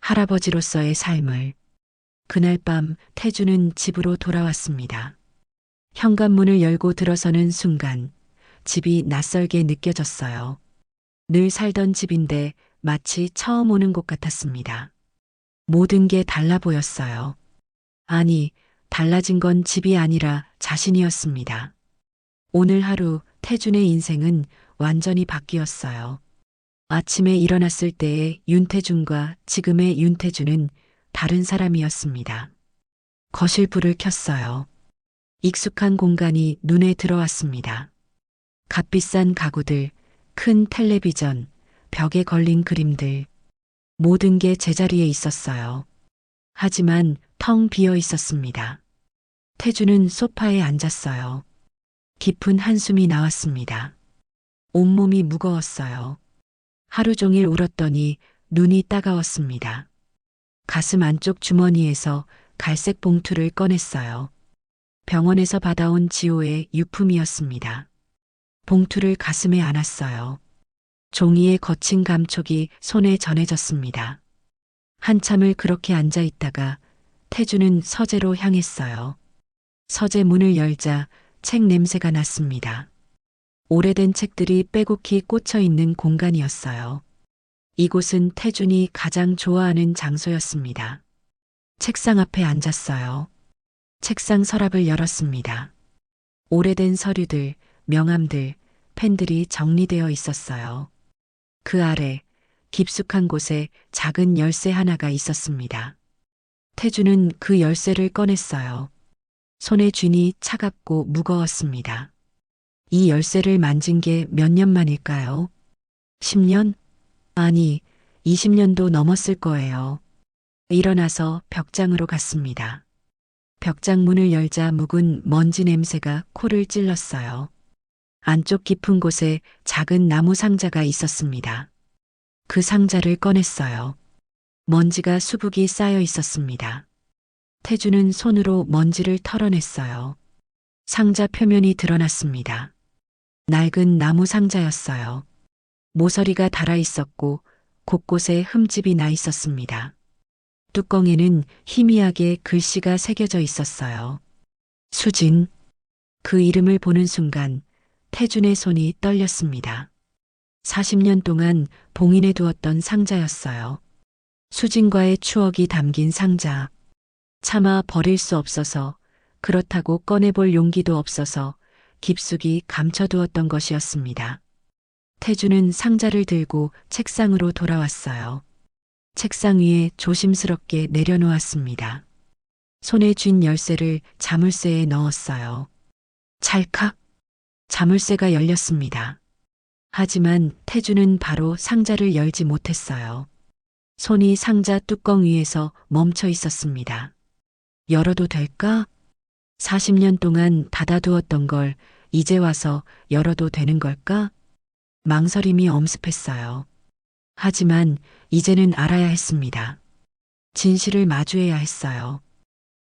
할아버지로서의 삶을. 그날 밤 태주는 집으로 돌아왔습니다. 현관문을 열고 들어서는 순간 집이 낯설게 느껴졌어요. 늘 살던 집인데 마치 처음 오는 곳 같았습니다. 모든 게 달라 보였어요. 아니, 달라진 건 집이 아니라 자신이었습니다. 오늘 하루 태준의 인생은 완전히 바뀌었어요. 아침에 일어났을 때의 윤태준과 지금의 윤태준은 다른 사람이었습니다. 거실 불을 켰어요. 익숙한 공간이 눈에 들어왔습니다. 값비싼 가구들, 큰 텔레비전, 벽에 걸린 그림들, 모든 게 제자리에 있었어요. 하지만 텅 비어 있었습니다. 태주는 소파에 앉았어요. 깊은 한숨이 나왔습니다. 온몸이 무거웠어요. 하루 종일 울었더니 눈이 따가웠습니다. 가슴 안쪽 주머니에서 갈색 봉투를 꺼냈어요. 병원에서 받아온 지호의 유품이었습니다. 봉투를 가슴에 안았어요. 종이의 거친 감촉이 손에 전해졌습니다. 한참을 그렇게 앉아 있다가 태주는 서재로 향했어요. 서재 문을 열자 책 냄새가 났습니다. 오래된 책들이 빼곡히 꽂혀 있는 공간이었어요. 이곳은 태준이 가장 좋아하는 장소였습니다. 책상 앞에 앉았어요. 책상 서랍을 열었습니다. 오래된 서류들, 명함들, 펜들이 정리되어 있었어요. 그 아래 깊숙한 곳에 작은 열쇠 하나가 있었습니다. 태주는 그 열쇠를 꺼냈어요. 손의 쥔이 차갑고 무거웠습니다. 이 열쇠를 만진 게 몇 년 만일까요? 10년? 아니, 20년도 넘었을 거예요. 일어나서 벽장으로 갔습니다. 벽장 문을 열자 묵은 먼지 냄새가 코를 찔렀어요. 안쪽 깊은 곳에 작은 나무 상자가 있었습니다. 그 상자를 꺼냈어요. 먼지가 수북이 쌓여 있었습니다. 태주는 손으로 먼지를 털어냈어요. 상자 표면이 드러났습니다. 낡은 나무 상자였어요. 모서리가 달아 있었고 곳곳에 흠집이 나 있었습니다. 뚜껑에는 희미하게 글씨가 새겨져 있었어요. 수진. 그 이름을 보는 순간 태준의 손이 떨렸습니다. 40년 동안 봉인해 두었던 상자였어요. 수진과의 추억이 담긴 상자. 차마 버릴 수 없어서, 그렇다고 꺼내볼 용기도 없어서 깊숙이 감춰두었던 것이었습니다. 태주는 상자를 들고 책상으로 돌아왔어요. 책상 위에 조심스럽게 내려놓았습니다. 손에 쥔 열쇠를 자물쇠에 넣었어요. 찰칵! 자물쇠가 열렸습니다. 하지만 태주는 바로 상자를 열지 못했어요. 손이 상자 뚜껑 위에서 멈춰 있었습니다. 열어도 될까? 40년 동안 닫아두었던 걸 이제 와서 열어도 되는 걸까? 망설임이 엄습했어요. 하지만 이제는 알아야 했습니다. 진실을 마주해야 했어요.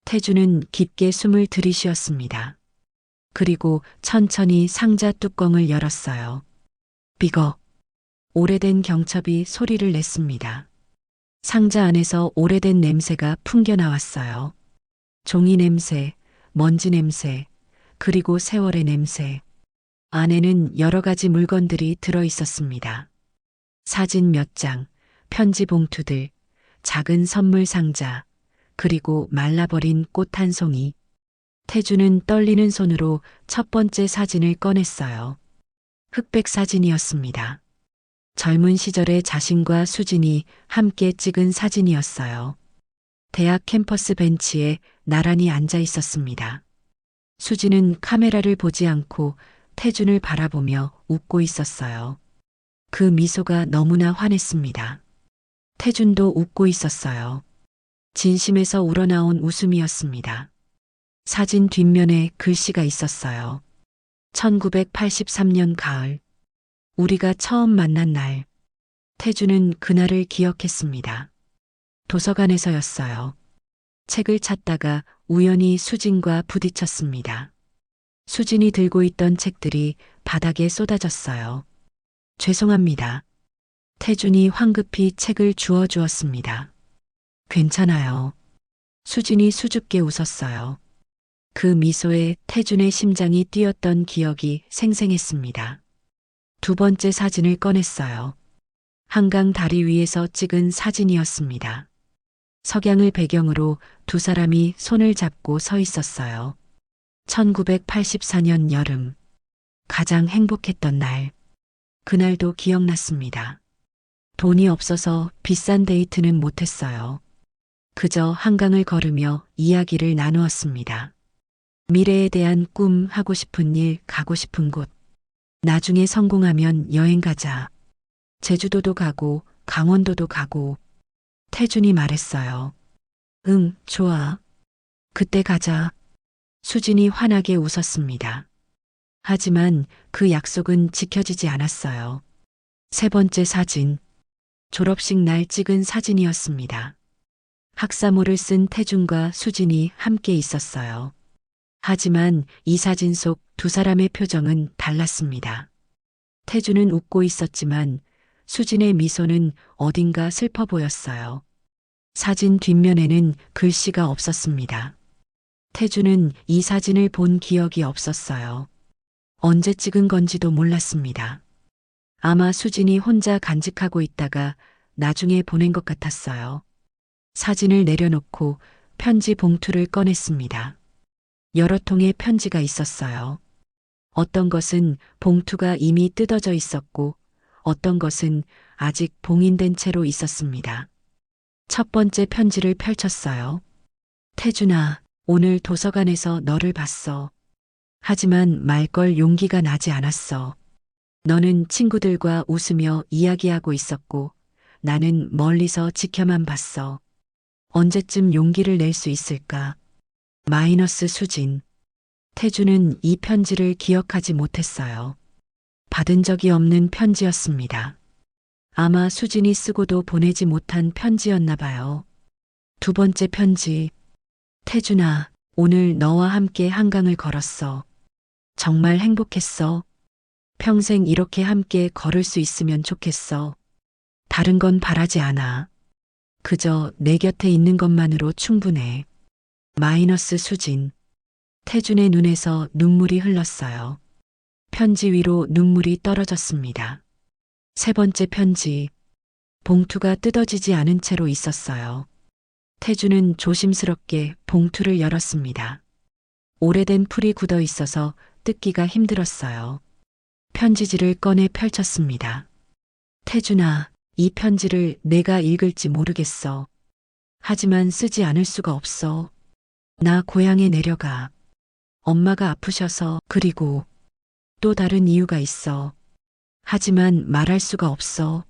태주는 깊게 숨을 들이쉬었습니다. 그리고 천천히 상자 뚜껑을 열었어요. 삐걱. 오래된 경첩이 소리를 냈습니다. 상자 안에서 오래된 냄새가 풍겨 나왔어요. 종이 냄새, 먼지 냄새, 그리고 세월의 냄새. 안에는 여러 가지 물건들이 들어 있었습니다. 사진 몇 장, 편지 봉투들, 작은 선물 상자, 그리고 말라버린 꽃 한 송이. 태주는 떨리는 손으로 첫 번째 사진을 꺼냈어요. 흑백 사진이었습니다. 젊은 시절의 자신과 수진이 함께 찍은 사진이었어요. 대학 캠퍼스 벤치에 나란히 앉아 있었습니다. 수진은 카메라를 보지 않고 태준을 바라보며 웃고 있었어요. 그 미소가 너무나 환했습니다. 태준도 웃고 있었어요. 진심에서 우러나온 웃음이었습니다. 사진 뒷면에 글씨가 있었어요. 1983년 가을. 우리가 처음 만난 날, 태주는 그날을 기억했습니다. 도서관에서였어요. 책을 찾다가 우연히 수진과 부딪혔습니다. 수진이 들고 있던 책들이 바닥에 쏟아졌어요. 죄송합니다. 태준이 황급히 책을 주었습니다. 괜찮아요. 수진이 수줍게 웃었어요. 그 미소에 태준의 심장이 뛰었던 기억이 생생했습니다. 두 번째 사진을 꺼냈어요. 한강 다리 위에서 찍은 사진이었습니다. 석양을 배경으로 두 사람이 손을 잡고 서 있었어요. 1984년 여름. 가장 행복했던 날. 그날도 기억났습니다. 돈이 없어서 비싼 데이트는 못했어요. 그저 한강을 걸으며 이야기를 나누었습니다. 미래에 대한 꿈, 하고 싶은 일, 가고 싶은 곳. 나중에 성공하면 여행 가자. 제주도도 가고 강원도도 가고. 태준이 말했어요. 응, 좋아. 그때 가자. 수진이 환하게 웃었습니다. 하지만 그 약속은 지켜지지 않았어요. 세 번째 사진. 졸업식 날 찍은 사진이었습니다. 학사모를 쓴 태준과 수진이 함께 있었어요. 하지만 이 사진 속 두 사람의 표정은 달랐습니다. 태준은 웃고 있었지만 수진의 미소는 어딘가 슬퍼 보였어요. 사진 뒷면에는 글씨가 없었습니다. 태준은 이 사진을 본 기억이 없었어요. 언제 찍은 건지도 몰랐습니다. 아마 수진이 혼자 간직하고 있다가 나중에 보낸 것 같았어요. 사진을 내려놓고 편지 봉투를 꺼냈습니다. 여러 통의 편지가 있었어요. 어떤 것은 봉투가 이미 뜯어져 있었고 어떤 것은 아직 봉인된 채로 있었습니다. 첫 번째 편지를 펼쳤어요. 태준아, 오늘 도서관에서 너를 봤어. 하지만 말 걸 용기가 나지 않았어. 너는 친구들과 웃으며 이야기하고 있었고 나는 멀리서 지켜만 봤어. 언제쯤 용기를 낼 수 있을까? 마이너스 수진. 태준은 이 편지를 기억하지 못했어요. 받은 적이 없는 편지였습니다. 아마 수진이 쓰고도 보내지 못한 편지였나 봐요. 두 번째 편지. 태준아, 오늘 너와 함께 한강을 걸었어. 정말 행복했어. 평생 이렇게 함께 걸을 수 있으면 좋겠어. 다른 건 바라지 않아. 그저 내 곁에 있는 것만으로 충분해. 마이너스 수진. 태준의 눈에서 눈물이 흘렀어요. 편지 위로 눈물이 떨어졌습니다. 세 번째 편지. 봉투가 뜯어지지 않은 채로 있었어요. 태준은 조심스럽게 봉투를 열었습니다. 오래된 풀이 굳어 있어서 뜯기가 힘들었어요. 편지지를 꺼내 펼쳤습니다. 태준아, 이 편지를 내가 읽을지 모르겠어. 하지만 쓰지 않을 수가 없어. 나 고향에 내려가. 엄마가 아프셔서 그리고 또 다른 이유가 있어. 하지만 말할 수가 없어.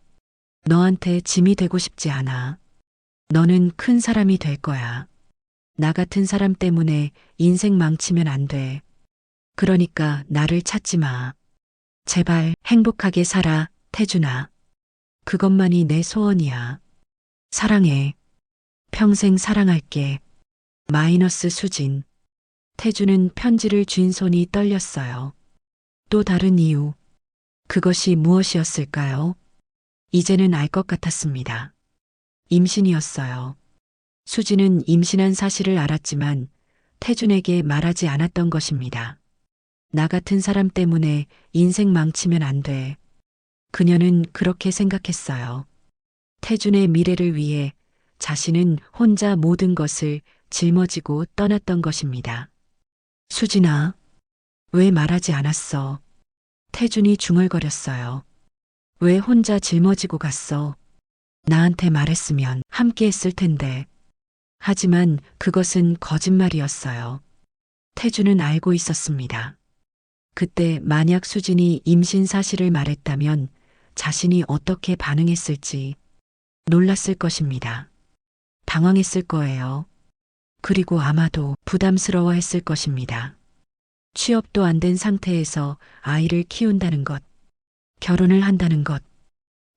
너한테 짐이 되고 싶지 않아. 너는 큰 사람이 될 거야. 나 같은 사람 때문에 인생 망치면 안 돼. 그러니까 나를 찾지 마. 제발 행복하게 살아, 태준아. 그것만이 내 소원이야. 사랑해. 평생 사랑할게. 마이너스 수진. 태준은 편지를 쥔 손이 떨렸어요. 또 다른 이유. 그것이 무엇이었을까요? 이제는 알 것 같았습니다. 임신이었어요. 수진은 임신한 사실을 알았지만 태준에게 말하지 않았던 것입니다. 나 같은 사람 때문에 인생 망치면 안 돼. 그녀는 그렇게 생각했어요. 태준의 미래를 위해 자신은 혼자 모든 것을 짊어지고 떠났던 것입니다. 수진아, 왜 말하지 않았어? 태준이 중얼거렸어요. 왜 혼자 짊어지고 갔어? 나한테 말했으면 함께 했을 텐데. 하지만 그것은 거짓말이었어요. 태준은 알고 있었습니다. 그때 만약 수진이 임신 사실을 말했다면 자신이 어떻게 반응했을지 놀랐을 것입니다. 당황했을 거예요. 그리고 아마도 부담스러워했을 것입니다. 취업도 안 된 상태에서 아이를 키운다는 것. 결혼을 한다는 것.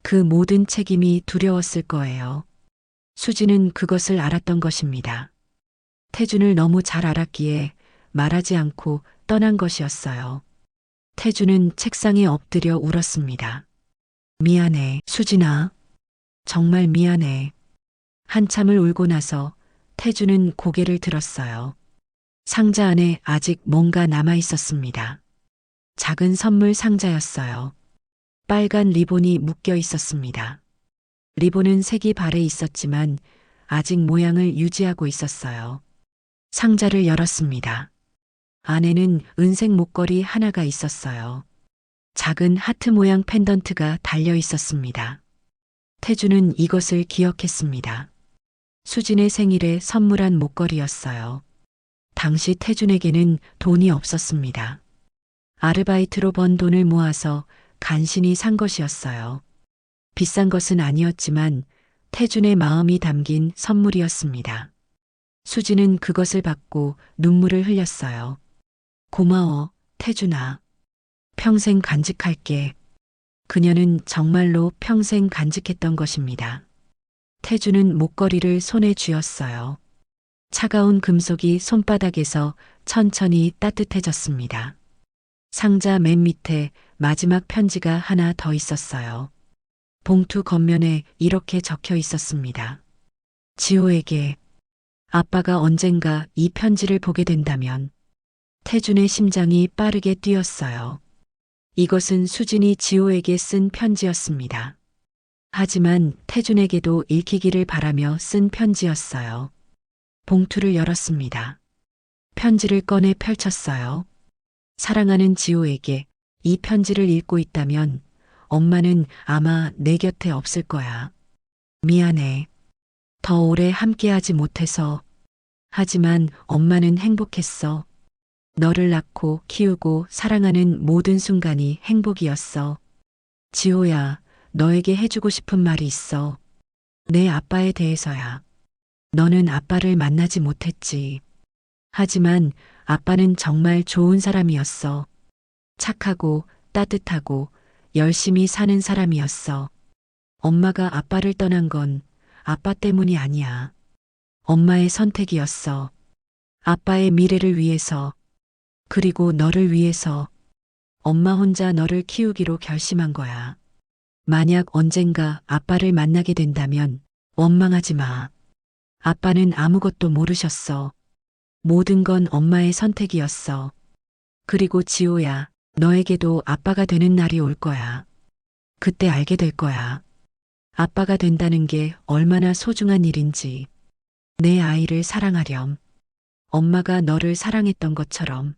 그 모든 책임이 두려웠을 거예요. 수지는 그것을 알았던 것입니다. 태준을 너무 잘 알았기에 말하지 않고 떠난 것이었어요. 태준은 책상에 엎드려 울었습니다. 미안해, 수진아. 정말 미안해. 한참을 울고 나서 태준은 고개를 들었어요. 상자 안에 아직 뭔가 남아 있었습니다. 작은 선물 상자였어요. 빨간 리본이 묶여 있었습니다. 리본은 색이 발해 있었지만 아직 모양을 유지하고 있었어요. 상자를 열었습니다. 안에는 은색 목걸이 하나가 있었어요. 작은 하트 모양 펜던트가 달려 있었습니다. 태주는 이것을 기억했습니다. 수진의 생일에 선물한 목걸이였어요. 당시 태준에게는 돈이 없었습니다. 아르바이트로 번 돈을 모아서 간신히 산 것이었어요. 비싼 것은 아니었지만 태준의 마음이 담긴 선물이었습니다. 수지는 그것을 받고 눈물을 흘렸어요. 고마워, 태준아. 평생 간직할게. 그녀는 정말로 평생 간직했던 것입니다. 태준은 목걸이를 손에 쥐었어요. 차가운 금속이 손바닥에서 천천히 따뜻해졌습니다. 상자 맨 밑에 마지막 편지가 하나 더 있었어요. 봉투 겉면에 이렇게 적혀 있었습니다. 지호에게. 아빠가 언젠가 이 편지를 보게 된다면. 태준의 심장이 빠르게 뛰었어요. 이것은 수진이 지호에게 쓴 편지였습니다. 하지만 태준에게도 읽히기를 바라며 쓴 편지였어요. 봉투를 열었습니다. 편지를 꺼내 펼쳤어요. 사랑하는 지호에게 이 편지를 읽고 있다면 엄마는 아마 내 곁에 없을 거야. 미안해. 더 오래 함께하지 못해서. 하지만 엄마는 행복했어. 너를 낳고 키우고 사랑하는 모든 순간이 행복이었어. 지호야, 너에게 해주고 싶은 말이 있어. 내 아빠에 대해서야. 너는 아빠를 만나지 못했지. 하지만 아빠는 정말 좋은 사람이었어. 착하고 따뜻하고 열심히 사는 사람이었어. 엄마가 아빠를 떠난 건 아빠 때문이 아니야. 엄마의 선택이었어. 아빠의 미래를 위해서, 그리고 너를 위해서 엄마 혼자 너를 키우기로 결심한 거야. 만약 언젠가 아빠를 만나게 된다면 원망하지 마. 아빠는 아무것도 모르셨어. 모든 건 엄마의 선택이었어. 그리고 지호야, 너에게도 아빠가 되는 날이 올 거야. 그때 알게 될 거야. 아빠가 된다는 게 얼마나 소중한 일인지. 내 아이를 사랑하렴. 엄마가 너를 사랑했던 것처럼.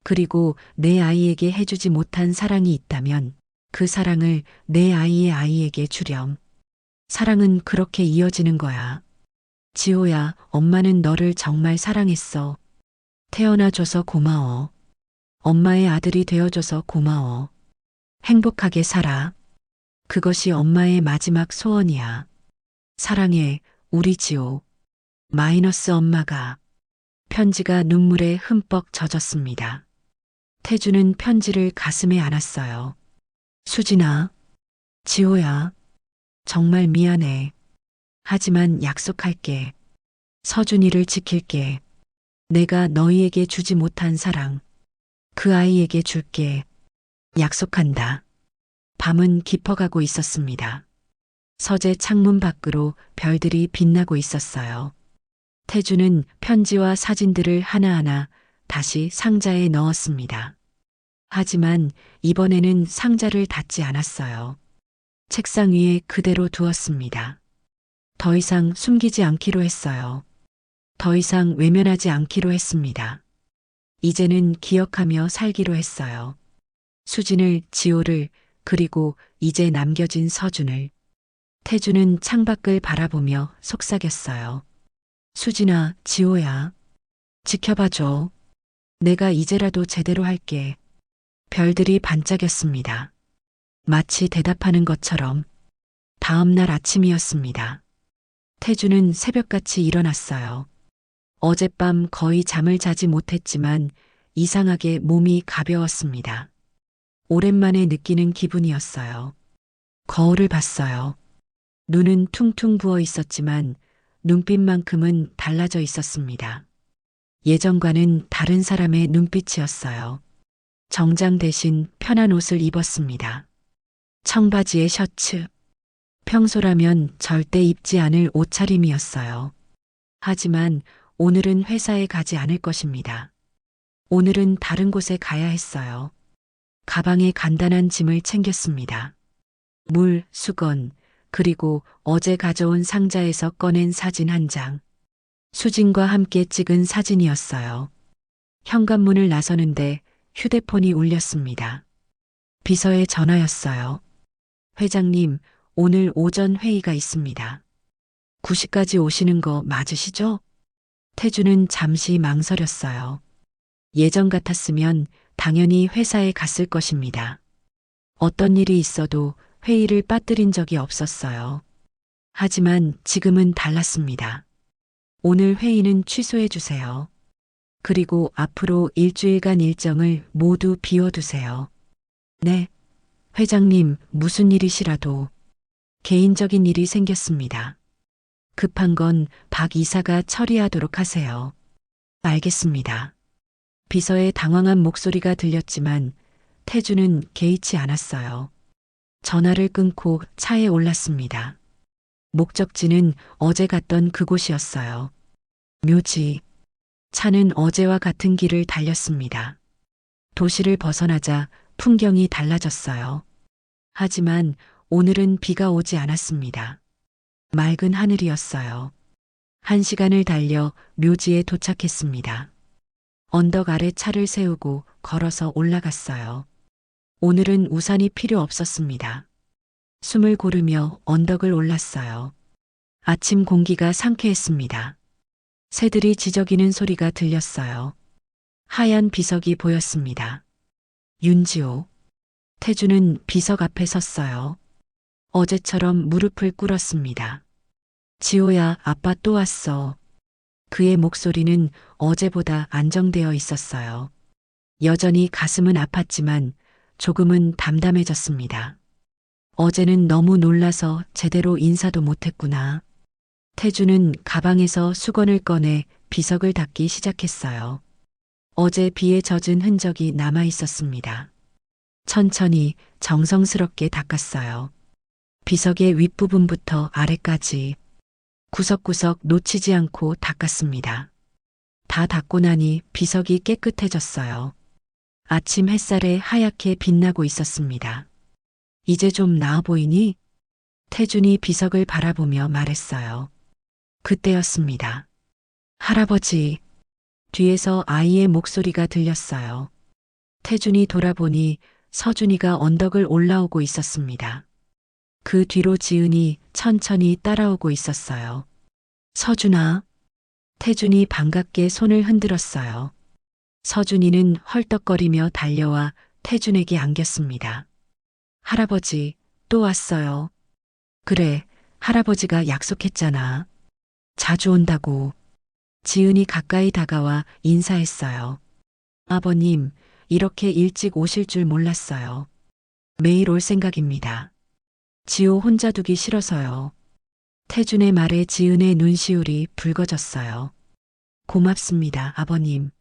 그리고 내 아이에게 해주지 못한 사랑이 있다면 그 사랑을 내 아이의 아이에게 주렴. 사랑은 그렇게 이어지는 거야. 지호야, 엄마는 너를 정말 사랑했어. 태어나줘서 고마워. 엄마의 아들이 되어줘서 고마워. 행복하게 살아. 그것이 엄마의 마지막 소원이야. 사랑해, 우리 지호. 마이너스 엄마가. 편지가 눈물에 흠뻑 젖었습니다. 태주는 편지를 가슴에 안았어요. 수진아, 지호야, 정말 미안해. 하지만 약속할게. 서준이를 지킬게. 내가 너희에게 주지 못한 사랑, 그 아이에게 줄게. 약속한다. 밤은 깊어가고 있었습니다. 서재 창문 밖으로 별들이 빛나고 있었어요. 태주는 편지와 사진들을 하나하나 다시 상자에 넣었습니다. 하지만 이번에는 상자를 닫지 않았어요. 책상 위에 그대로 두었습니다. 더 이상 숨기지 않기로 했어요. 더 이상 외면하지 않기로 했습니다. 이제는 기억하며 살기로 했어요. 수진을, 지호를, 그리고 이제 남겨진 서준을. 태주는 창밖을 바라보며 속삭였어요. 수진아, 지호야. 지켜봐줘. 내가 이제라도 제대로 할게. 별들이 반짝였습니다. 마치 대답하는 것처럼. 다음 날 아침이었습니다. 태주는 새벽같이 일어났어요. 어젯밤 거의 잠을 자지 못했지만 이상하게 몸이 가벼웠습니다. 오랜만에 느끼는 기분이었어요. 거울을 봤어요. 눈은 퉁퉁 부어 있었지만 눈빛만큼은 달라져 있었습니다. 예전과는 다른 사람의 눈빛이었어요. 정장 대신 편한 옷을 입었습니다. 청바지에 셔츠. 평소라면 절대 입지 않을 옷차림이었어요. 하지만 오늘은 회사에 가지 않을 것입니다. 오늘은 다른 곳에 가야 했어요. 가방에 간단한 짐을 챙겼습니다. 물, 수건, 그리고 어제 가져온 상자에서 꺼낸 사진 한 장. 수진과 함께 찍은 사진이었어요. 현관문을 나서는데 휴대폰이 울렸습니다. 비서의 전화였어요. 회장님, 오늘 오전 회의가 있습니다. 9시까지 오시는 거 맞으시죠? 태주는 잠시 망설였어요. 예전 같았으면 당연히 회사에 갔을 것입니다. 어떤 일이 있어도 회의를 빠뜨린 적이 없었어요. 하지만 지금은 달랐습니다. 오늘 회의는 취소해 주세요. 그리고 앞으로 일주일간 일정을 모두 비워두세요. 네. 회장님, 무슨 일이시라도 개인적인 일이 생겼습니다. 급한 건 박 이사가 처리하도록 하세요. 알겠습니다. 비서의 당황한 목소리가 들렸지만 태주는 개의치 않았어요. 전화를 끊고 차에 올랐습니다. 목적지는 어제 갔던 그곳이었어요. 묘지. 차는 어제와 같은 길을 달렸습니다. 도시를 벗어나자 풍경이 달라졌어요. 하지만 오늘은 비가 오지 않았습니다. 맑은 하늘이었어요. 1시간을 달려 묘지에 도착했습니다. 언덕 아래 차를 세우고 걸어서 올라갔어요. 오늘은 우산이 필요 없었습니다. 숨을 고르며 언덕을 올랐어요. 아침 공기가 상쾌했습니다. 새들이 지저귀는 소리가 들렸어요. 하얀 비석이 보였습니다. 윤지호. 태주는 비석 앞에 섰어요. 어제처럼 무릎을 꿇었습니다. 지호야, 아빠 또 왔어. 그의 목소리는 어제보다 안정되어 있었어요. 여전히 가슴은 아팠지만 조금은 담담해졌습니다. 어제는 너무 놀라서 제대로 인사도 못했구나. 태주는 가방에서 수건을 꺼내 비석을 닦기 시작했어요. 어제 비에 젖은 흔적이 남아 있었습니다. 천천히 정성스럽게 닦았어요. 비석의 윗부분부터 아래까지 구석구석 놓치지 않고 닦았습니다. 다 닦고 나니 비석이 깨끗해졌어요. 아침 햇살에 하얗게 빛나고 있었습니다. 이제 좀 나아 보이니? 태준이 비석을 바라보며 말했어요. 그때였습니다. 할아버지. 뒤에서 아이의 목소리가 들렸어요. 태준이 돌아보니 서준이가 언덕을 올라오고 있었습니다. 그 뒤로 지은이 천천히 따라오고 있었어요. 서준아. 태준이 반갑게 손을 흔들었어요. 서준이는 헐떡거리며 달려와 태준에게 안겼습니다. 할아버지, 또 왔어요. 그래, 할아버지가 약속했잖아. 자주 온다고. 지은이 가까이 다가와 인사했어요. 아버님, 이렇게 일찍 오실 줄 몰랐어요. 매일 올 생각입니다. 지호 혼자 두기 싫어서요. 태준의 말에 지은의 눈시울이 붉어졌어요. 고맙습니다, 아버님.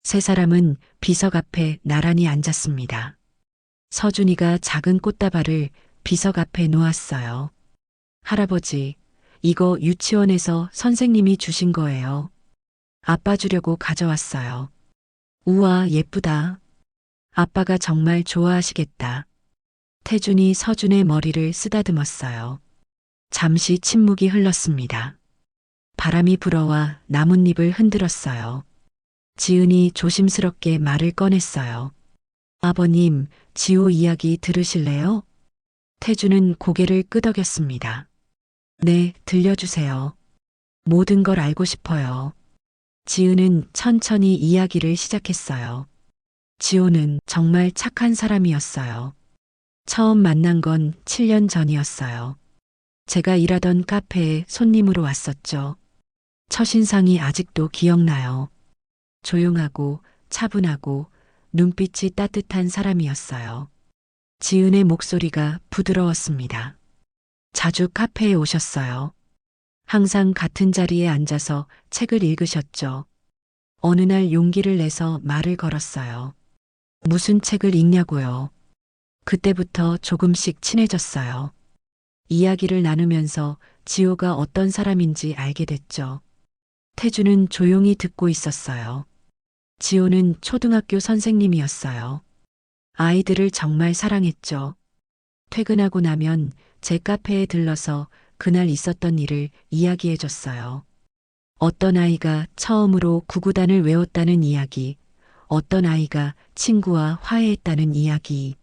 세 사람은 비석 앞에 나란히 앉았습니다. 서준이가 작은 꽃다발을 비석 앞에 놓았어요. 할아버지, 이거 유치원에서 선생님이 주신 거예요. 아빠 주려고 가져왔어요. 우와, 예쁘다. 아빠가 정말 좋아하시겠다. 태준이 서준의 머리를 쓰다듬었어요. 잠시 침묵이 흘렀습니다. 바람이 불어와 나뭇잎을 흔들었어요. 지은이 조심스럽게 말을 꺼냈어요. 아버님, 지호 이야기 들으실래요? 태준은 고개를 끄덕였습니다. 네, 들려주세요. 모든 걸 알고 싶어요. 지은은 천천히 이야기를 시작했어요. 지호는 정말 착한 사람이었어요. 처음 만난 건 7년 전이었어요. 제가 일하던 카페에 손님으로 왔었죠. 첫인상이 아직도 기억나요. 조용하고 차분하고 눈빛이 따뜻한 사람이었어요. 지은의 목소리가 부드러웠습니다. 자주 카페에 오셨어요. 항상 같은 자리에 앉아서 책을 읽으셨죠. 어느 날 용기를 내서 말을 걸었어요. 무슨 책을 읽냐고요. 그때부터 조금씩 친해졌어요. 이야기를 나누면서 지호가 어떤 사람인지 알게 됐죠. 태주는 조용히 듣고 있었어요. 지호는 초등학교 선생님이었어요. 아이들을 정말 사랑했죠. 퇴근하고 나면 제 카페에 들러서 그날 있었던 일을 이야기해 줬어요. 어떤 아이가 처음으로 구구단을 외웠다는 이야기, 어떤 아이가 친구와 화해했다는 이야기.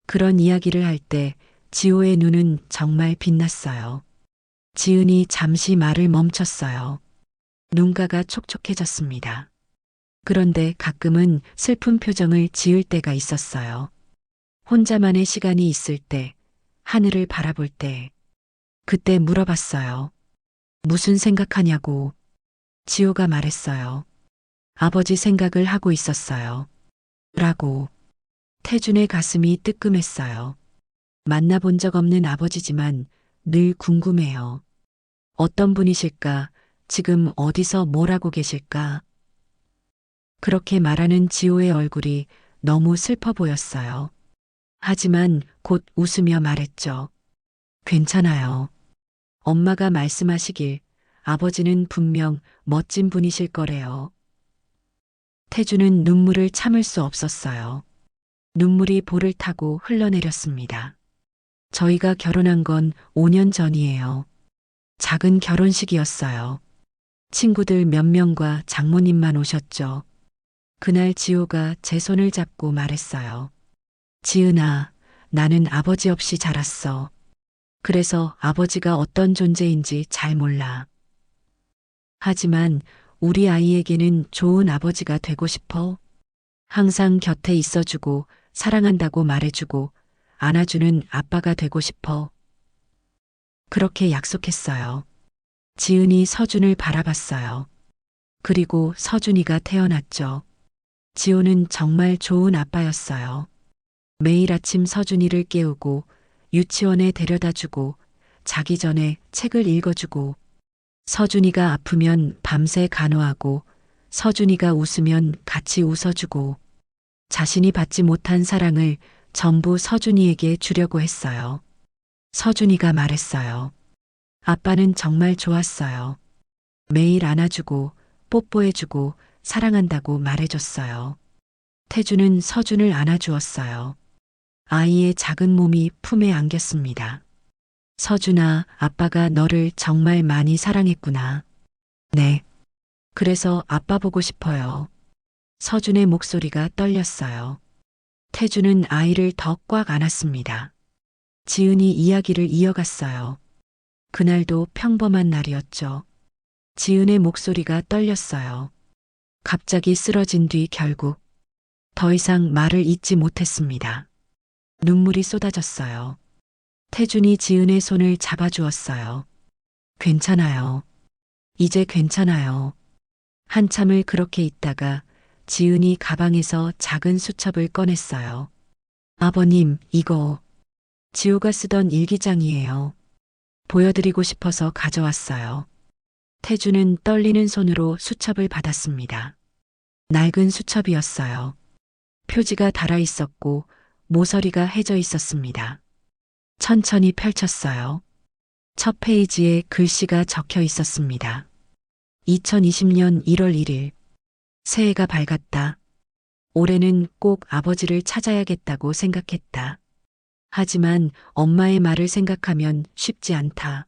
그런 이야기를 할 때 지호의 눈은 정말 빛났어요. 지은이 잠시 말을 멈췄어요. 눈가가 촉촉해졌습니다. 그런데 가끔은 슬픈 표정을 지을 때가 있었어요. 혼자만의 시간이 있을 때, 하늘을 바라볼 때, 그때 물어봤어요. 무슨 생각하냐고. 지호가 말했어요. 아버지 생각을 하고 있었어요. 라고. 태준의 가슴이 뜨끔했어요. 만나본 적 없는 아버지지만 늘 궁금해요. 어떤 분이실까? 지금 어디서 뭘 하고 계실까? 그렇게 말하는 지호의 얼굴이 너무 슬퍼 보였어요. 하지만 곧 웃으며 말했죠. 괜찮아요. 엄마가 말씀하시길 아버지는 분명 멋진 분이실 거래요. 태주는 눈물을 참을 수 없었어요. 눈물이 볼을 타고 흘러내렸습니다. 저희가 결혼한 건 5년 전이에요. 작은 결혼식이었어요. 친구들 몇 명과 장모님만 오셨죠. 그날 지호가 제 손을 잡고 말했어요. 지은아, 나는 아버지 없이 자랐어. 그래서 아버지가 어떤 존재인지 잘 몰라. 하지만 우리 아이에게는 좋은 아버지가 되고 싶어. 항상 곁에 있어주고 사랑한다고 말해주고 안아주는 아빠가 되고 싶어. 그렇게 약속했어요. 지은이 서준을 바라봤어요. 그리고 서준이가 태어났죠. 지호는 정말 좋은 아빠였어요. 매일 아침 서준이를 깨우고 유치원에 데려다 주고 자기 전에 책을 읽어주고 서준이가 아프면 밤새 간호하고 서준이가 웃으면 같이 웃어주고 자신이 받지 못한 사랑을 전부 서준이에게 주려고 했어요. 서준이가 말했어요. 아빠는 정말 좋았어요. 매일 안아주고 뽀뽀해주고 사랑한다고 말해줬어요. 태주는 서준을 안아주었어요. 아이의 작은 몸이 품에 안겼습니다. 서준아, 아빠가 너를 정말 많이 사랑했구나. 네. 그래서 아빠 보고 싶어요. 서준의 목소리가 떨렸어요. 태주는 아이를 더 꽉 안았습니다. 지은이 이야기를 이어갔어요. 그날도 평범한 날이었죠. 지은의 목소리가 떨렸어요. 갑자기 쓰러진 뒤 결국 더 이상 말을 잇지 못했습니다. 눈물이 쏟아졌어요. 태준이 지은의 손을 잡아주었어요. 괜찮아요. 이제 괜찮아요. 한참을 그렇게 있다가 지은이 가방에서 작은 수첩을 꺼냈어요. 아버님, 이거 지호가 쓰던 일기장이에요. 보여드리고 싶어서 가져왔어요. 태주는 떨리는 손으로 수첩을 받았습니다. 낡은 수첩이었어요. 표지가 달아 있었고 모서리가 해져 있었습니다. 천천히 펼쳤어요. 첫 페이지에 글씨가 적혀 있었습니다. 2020년 1월 1일. 새해가 밝았다. 올해는 꼭 아버지를 찾아야겠다고 생각했다. 하지만 엄마의 말을 생각하면 쉽지 않다.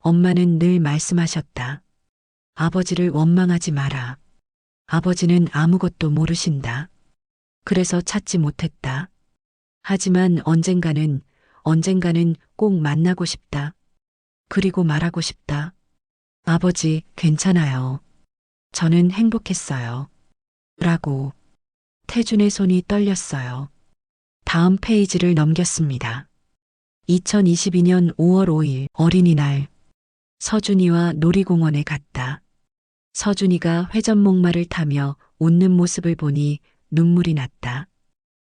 엄마는 늘 말씀하셨다. 아버지를 원망하지 마라. 아버지는 아무것도 모르신다. 그래서 찾지 못했다. 하지만 언젠가는 꼭 만나고 싶다. 그리고 말하고 싶다. 아버지, 괜찮아요. 저는 행복했어요. 라고. 태준의 손이 떨렸어요. 다음 페이지를 넘겼습니다. 2022년 5월 5일 어린이날. 서준이와 놀이공원에 갔다. 서준이가 회전목마를 타며 웃는 모습을 보니 눈물이 났다.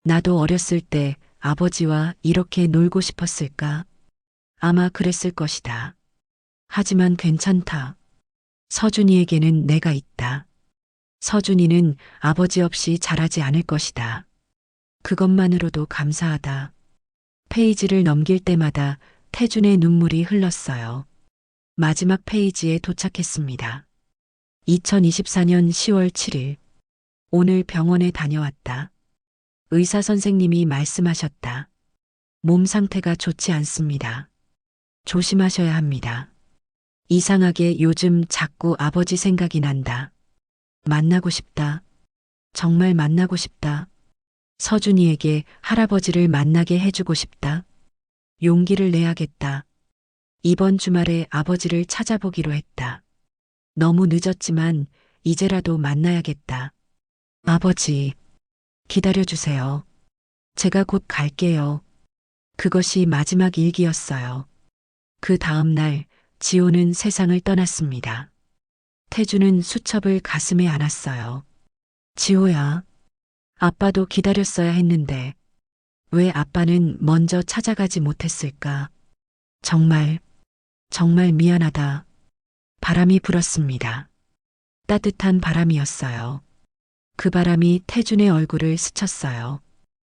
나도 어렸을 때 아버지와 이렇게 놀고 싶었을까? 아마 그랬을 것이다. 하지만 괜찮다. 서준이에게는 내가 있다. 서준이는 아버지 없이 자라지 않을 것이다. 그것만으로도 감사하다. 페이지를 넘길 때마다 태준의 눈물이 흘렀어요. 마지막 페이지에 도착했습니다. 2024년 10월 7일. 오늘 병원에 다녀왔다. 의사 선생님이 말씀하셨다. 몸 상태가 좋지 않습니다. 조심하셔야 합니다. 이상하게 요즘 자꾸 아버지 생각이 난다. 만나고 싶다. 정말 만나고 싶다. 서준이에게 할아버지를 만나게 해주고 싶다. 용기를 내야겠다. 이번 주말에 아버지를 찾아보기로 했다. 너무 늦었지만 이제라도 만나야겠다. 아버지, 기다려주세요. 제가 곧 갈게요. 그것이 마지막 일기였어요. 그 다음 날 지호는 세상을 떠났습니다. 태주는 수첩을 가슴에 안았어요. 지호야, 아빠도 기다렸어야 했는데 왜 아빠는 먼저 찾아가지 못했을까? 정말 미안하다. 바람이 불었습니다. 따뜻한 바람이었어요. 그 바람이 태준의 얼굴을 스쳤어요.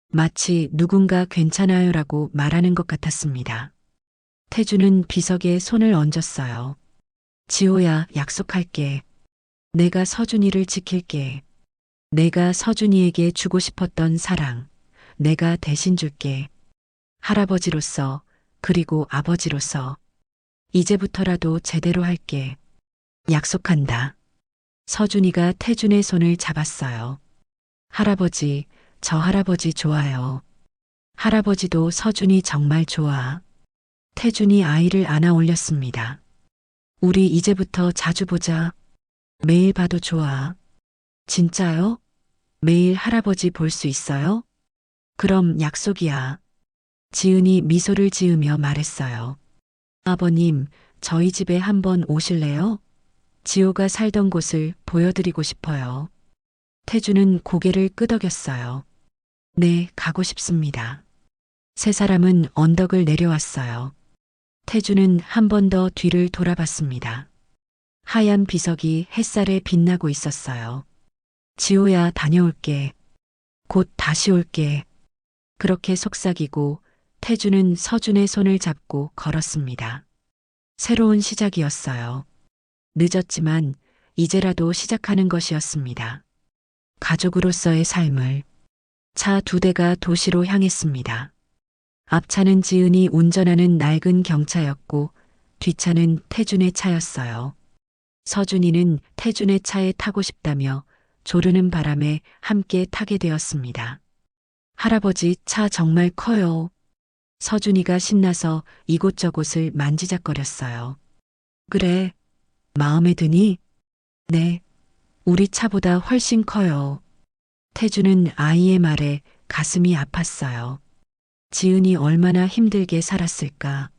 마치 누군가 괜찮아요라고 말하는 것 같았습니다. 태준은 비석에 손을 얹었어요. 지호야, 약속할게. 내가 서준이를 지킬게. 내가 서준이에게 주고 싶었던 사랑, 내가 대신 줄게. 할아버지로서, 그리고 아버지로서. 이제부터라도 제대로 할게. 약속한다. 서준이가 태준의 손을 잡았어요. 할아버지, 저 할아버지 좋아요. 할아버지도 서준이 정말 좋아. 태준이 아이를 안아 올렸습니다. 우리 이제부터 자주 보자. 매일 봐도 좋아. 진짜요? 매일 할아버지 볼 수 있어요? 그럼 약속이야. 지은이 미소를 지으며 말했어요. 아버님, 저희 집에 한번 오실래요? 지호가 살던 곳을 보여드리고 싶어요. 태주는 고개를 끄덕였어요. 네, 가고 싶습니다. 세 사람은 언덕을 내려왔어요. 태주는 한 번 더 뒤를 돌아봤습니다. 하얀 비석이 햇살에 빛나고 있었어요. 지호야, 다녀올게. 곧 다시 올게. 그렇게 속삭이고 태주는 서준의 손을 잡고 걸었습니다. 새로운 시작이었어요. 늦었지만 이제라도 시작하는 것이었습니다. 가족으로서의 삶을. 차 2대가 도시로 향했습니다. 앞차는 지은이 운전하는 낡은 경차였고 뒷차는 태준의 차였어요. 서준이는 태준의 차에 타고 싶다며 조르는 바람에 함께 타게 되었습니다. 할아버지, 차 정말 커요. 서준이가 신나서 이곳저곳을 만지작거렸어요. 그래, 마음에 드니? 네, 우리 차보다 훨씬 커요. 태주는 아이의 말에 가슴이 아팠어요. 지은이 얼마나 힘들게 살았을까.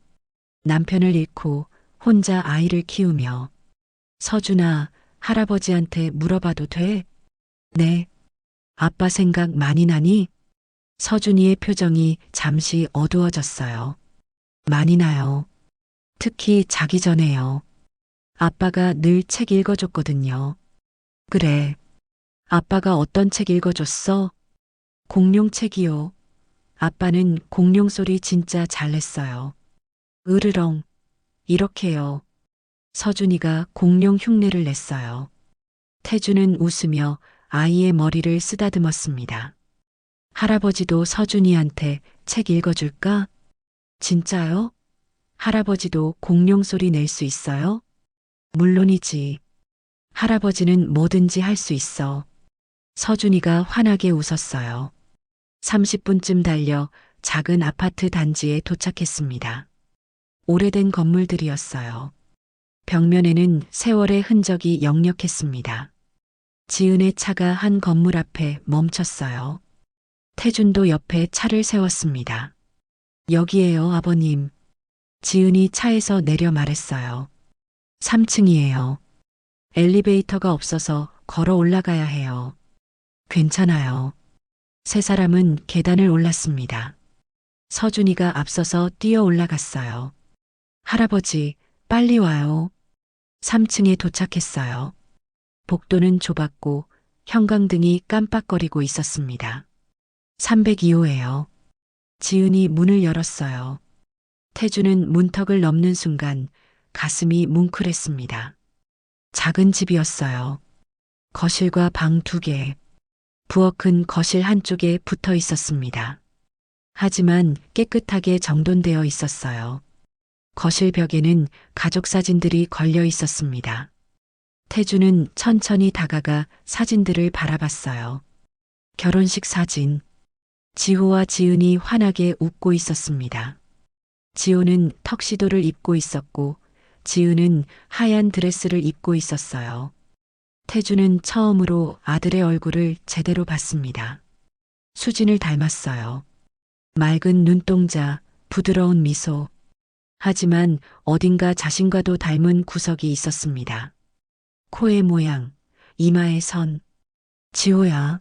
남편을 잃고 혼자 아이를 키우며. 서준아, 할아버지한테 물어봐도 돼? 네. 아빠 생각 많이 나니? 서준이의 표정이 잠시 어두워졌어요. 많이 나요. 특히 자기 전에요. 아빠가 늘 책 읽어줬거든요. 그래. 아빠가 어떤 책 읽어줬어? 공룡책이요. 아빠는 공룡 소리 진짜 잘 냈어요. 으르렁. 이렇게요. 서준이가 공룡 흉내를 냈어요. 태주는 웃으며 아이의 머리를 쓰다듬었습니다. 할아버지도 서준이한테 책 읽어줄까? 진짜요? 할아버지도 공룡 소리 낼 수 있어요? 물론이지. 할아버지는 뭐든지 할 수 있어. 서준이가 환하게 웃었어요. 30분쯤 달려 작은 아파트 단지에 도착했습니다. 오래된 건물들이었어요. 벽면에는 세월의 흔적이 역력했습니다. 지은의 차가 한 건물 앞에 멈췄어요. 태준도 옆에 차를 세웠습니다. 여기에요, 아버님. 지은이 차에서 내려 말했어요. 3층이에요. 엘리베이터가 없어서 걸어 올라가야 해요. 괜찮아요. 세 사람은 계단을 올랐습니다. 서준이가 앞서서 뛰어 올라갔어요. 할아버지, 빨리 와요. 3층에 도착했어요. 복도는 좁았고 형광등이 깜빡거리고 있었습니다. 302호예요. 지은이 문을 열었어요. 태주는 문턱을 넘는 순간 가슴이 뭉클했습니다. 작은 집이었어요. 거실과 방 2개, 부엌은 거실 한쪽에 붙어 있었습니다. 하지만 깨끗하게 정돈되어 있었어요. 거실 벽에는 가족 사진들이 걸려 있었습니다. 태주는 천천히 다가가 사진들을 바라봤어요. 결혼식 사진. 지호와 지은이 환하게 웃고 있었습니다. 지호는 턱시도를 입고 있었고 지은은 하얀 드레스를 입고 있었어요. 태주는 처음으로 아들의 얼굴을 제대로 봤습니다. 수진을 닮았어요. 맑은 눈동자, 부드러운 미소. 하지만 어딘가 자신과도 닮은 구석이 있었습니다. 코의 모양, 이마의 선. 지호야.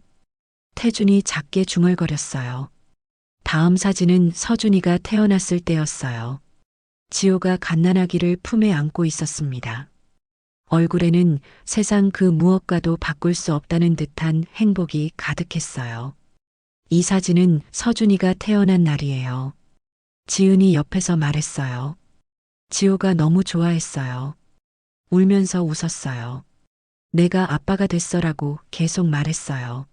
태준이 작게 중얼거렸어요. 다음 사진은 서준이가 태어났을 때였어요. 지호가 갓난아기를 품에 안고 있었습니다. 얼굴에는 세상 그 무엇과도 바꿀 수 없다는 듯한 행복이 가득했어요. 이 사진은 서준이가 태어난 날이에요. 지은이 옆에서 말했어요. 지호가 너무 좋아했어요. 울면서 웃었어요. 내가 아빠가 됐어라고 계속 말했어요.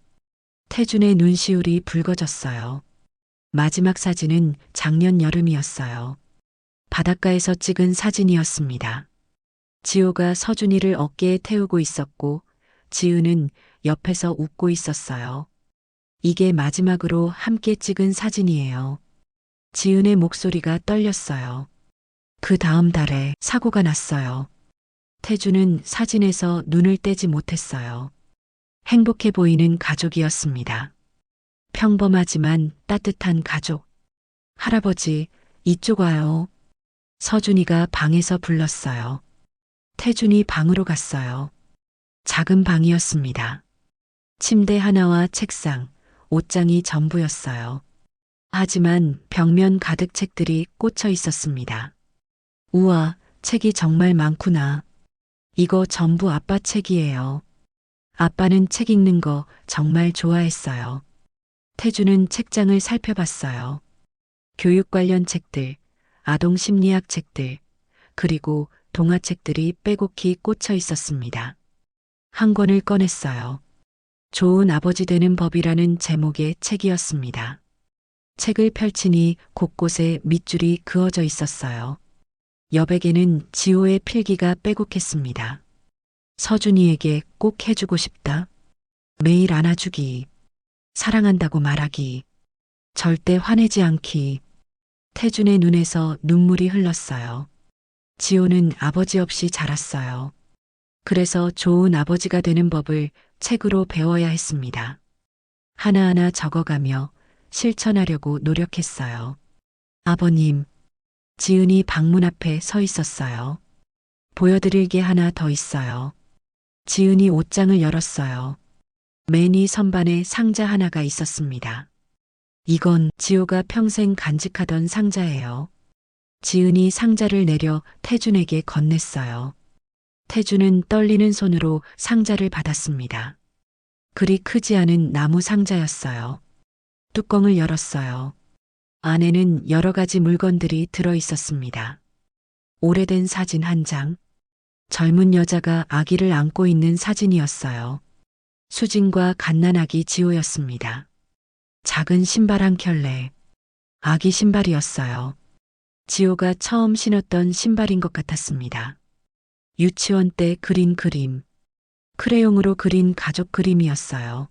태준의 눈시울이 붉어졌어요. 마지막 사진은 작년 여름이었어요. 바닷가에서 찍은 사진이었습니다. 지호가 서준이를 어깨에 태우고 있었고 지은은 옆에서 웃고 있었어요. 이게 마지막으로 함께 찍은 사진이에요. 지은의 목소리가 떨렸어요. 그 다음 달에 사고가 났어요. 태주는 사진에서 눈을 떼지 못했어요. 행복해 보이는 가족이었습니다. 평범하지만 따뜻한 가족. 할아버지, 이쪽 와요. 서준이가 방에서 불렀어요. 태준이 방으로 갔어요. 작은 방이었습니다. 침대 하나와 책상, 옷장이 전부였어요. 하지만 벽면 가득 책들이 꽂혀 있었습니다. 우와, 책이 정말 많구나. 이거 전부 아빠 책이에요. 아빠는 책 읽는 거 정말 좋아했어요. 태주는 책장을 살펴봤어요. 교육 관련 책들, 아동 심리학 책들, 그리고 동화책들이 빼곡히 꽂혀 있었습니다. 한 권을 꺼냈어요. 좋은 아버지 되는 법이라는 제목의 책이었습니다. 책을 펼치니 곳곳에 밑줄이 그어져 있었어요. 여백에는 지호의 필기가 빼곡했습니다. 서준이에게 꼭 해주고 싶다. 매일 안아주기. 사랑한다고 말하기. 절대 화내지 않기. 태준의 눈에서 눈물이 흘렀어요. 지호는 아버지 없이 자랐어요. 그래서 좋은 아버지가 되는 법을 책으로 배워야 했습니다. 하나하나 적어가며 실천하려고 노력했어요. 아버님, 지은이 방문 앞에 서 있었어요. 보여드릴 게 하나 더 있어요. 지은이 옷장을 열었어요. 맨 위 선반에 상자 하나가 있었습니다. 이건 지호가 평생 간직하던 상자예요. 지은이 상자를 내려 태준에게 건넸어요. 태준은 떨리는 손으로 상자를 받았습니다. 그리 크지 않은 나무 상자였어요. 뚜껑을 열었어요. 안에는 여러 가지 물건들이 들어 있었습니다. 오래된 사진 한 장, 젊은 여자가 아기를 안고 있는 사진이었어요. 수진과 갓난아기 지호였습니다. 작은 신발 한 켤레, 아기 신발이었어요. 지호가 처음 신었던 신발인 것 같았습니다. 유치원 때 그린 그림, 크레용으로 그린 가족 그림이었어요.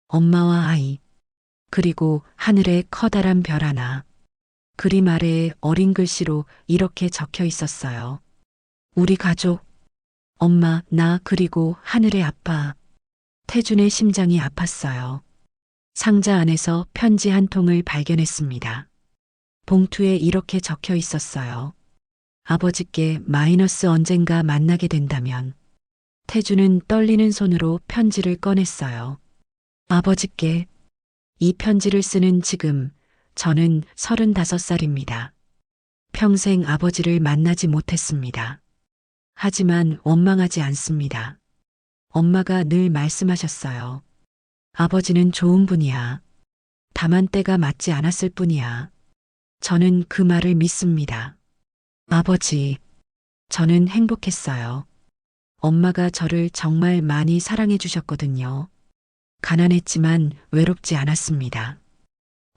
엄마와 아이, 그리고 하늘에 커다란 별 하나. 그림 아래에 어린 글씨로 이렇게 적혀 있었어요. 우리 가족, 엄마, 나 그리고 하늘의 아빠. 태준의 심장이 아팠어요. 상자 안에서 편지 한 통을 발견했습니다. 봉투에 이렇게 적혀 있었어요. 아버지께 마이너스 언젠가 만나게 된다면. 태준은 떨리는 손으로 편지를 꺼냈어요. 아버지께 이 편지를 쓰는 지금 저는 35살입니다. 평생 아버지를 만나지 못했습니다. 하지만 원망하지 않습니다. 엄마가 늘 말씀하셨어요. 아버지는 좋은 분이야. 다만 때가 맞지 않았을 뿐이야. 저는 그 말을 믿습니다. 아버지, 저는 행복했어요. 엄마가 저를 정말 많이 사랑해 주셨거든요. 가난했지만 외롭지 않았습니다.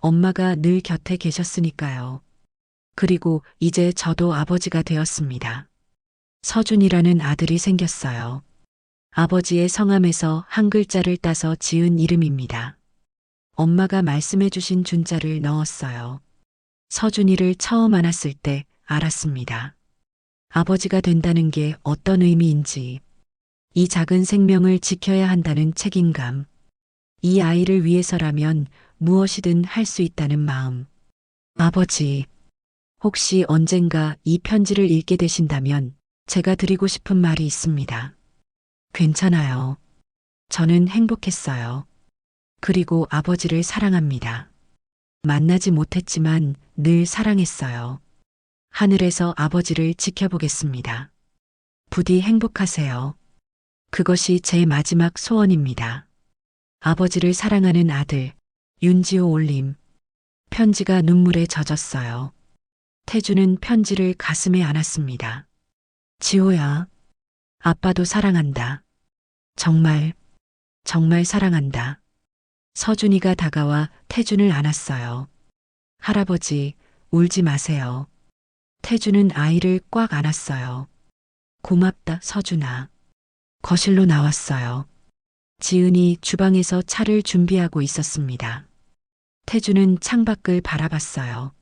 엄마가 늘 곁에 계셨으니까요. 그리고 이제 저도 아버지가 되었습니다. 서준이라는 아들이 생겼어요. 아버지의 성함에서 한 글자를 따서 지은 이름입니다. 엄마가 말씀해 주신 준자를 넣었어요. 서준이를 처음 안았을 때 알았습니다. 아버지가 된다는 게 어떤 의미인지, 이 작은 생명을 지켜야 한다는 책임감, 이 아이를 위해서라면 무엇이든 할 수 있다는 마음. 아버지, 혹시 언젠가 이 편지를 읽게 되신다면 제가 드리고 싶은 말이 있습니다. 괜찮아요. 저는 행복했어요. 그리고 아버지를 사랑합니다. 만나지 못했지만 늘 사랑했어요. 하늘에서 아버지를 지켜보겠습니다. 부디 행복하세요. 그것이 제 마지막 소원입니다. 아버지를 사랑하는 아들, 윤지호 올림. 편지가 눈물에 젖었어요. 태주는 편지를 가슴에 안았습니다. 지호야, 아빠도 사랑한다. 정말, 정말 사랑한다. 서준이가 다가와 태준을 안았어요. 할아버지, 울지 마세요. 태준은 아이를 꽉 안았어요. 고맙다, 서준아. 거실로 나왔어요. 지은이 주방에서 차를 준비하고 있었습니다. 태준은 창밖을 바라봤어요.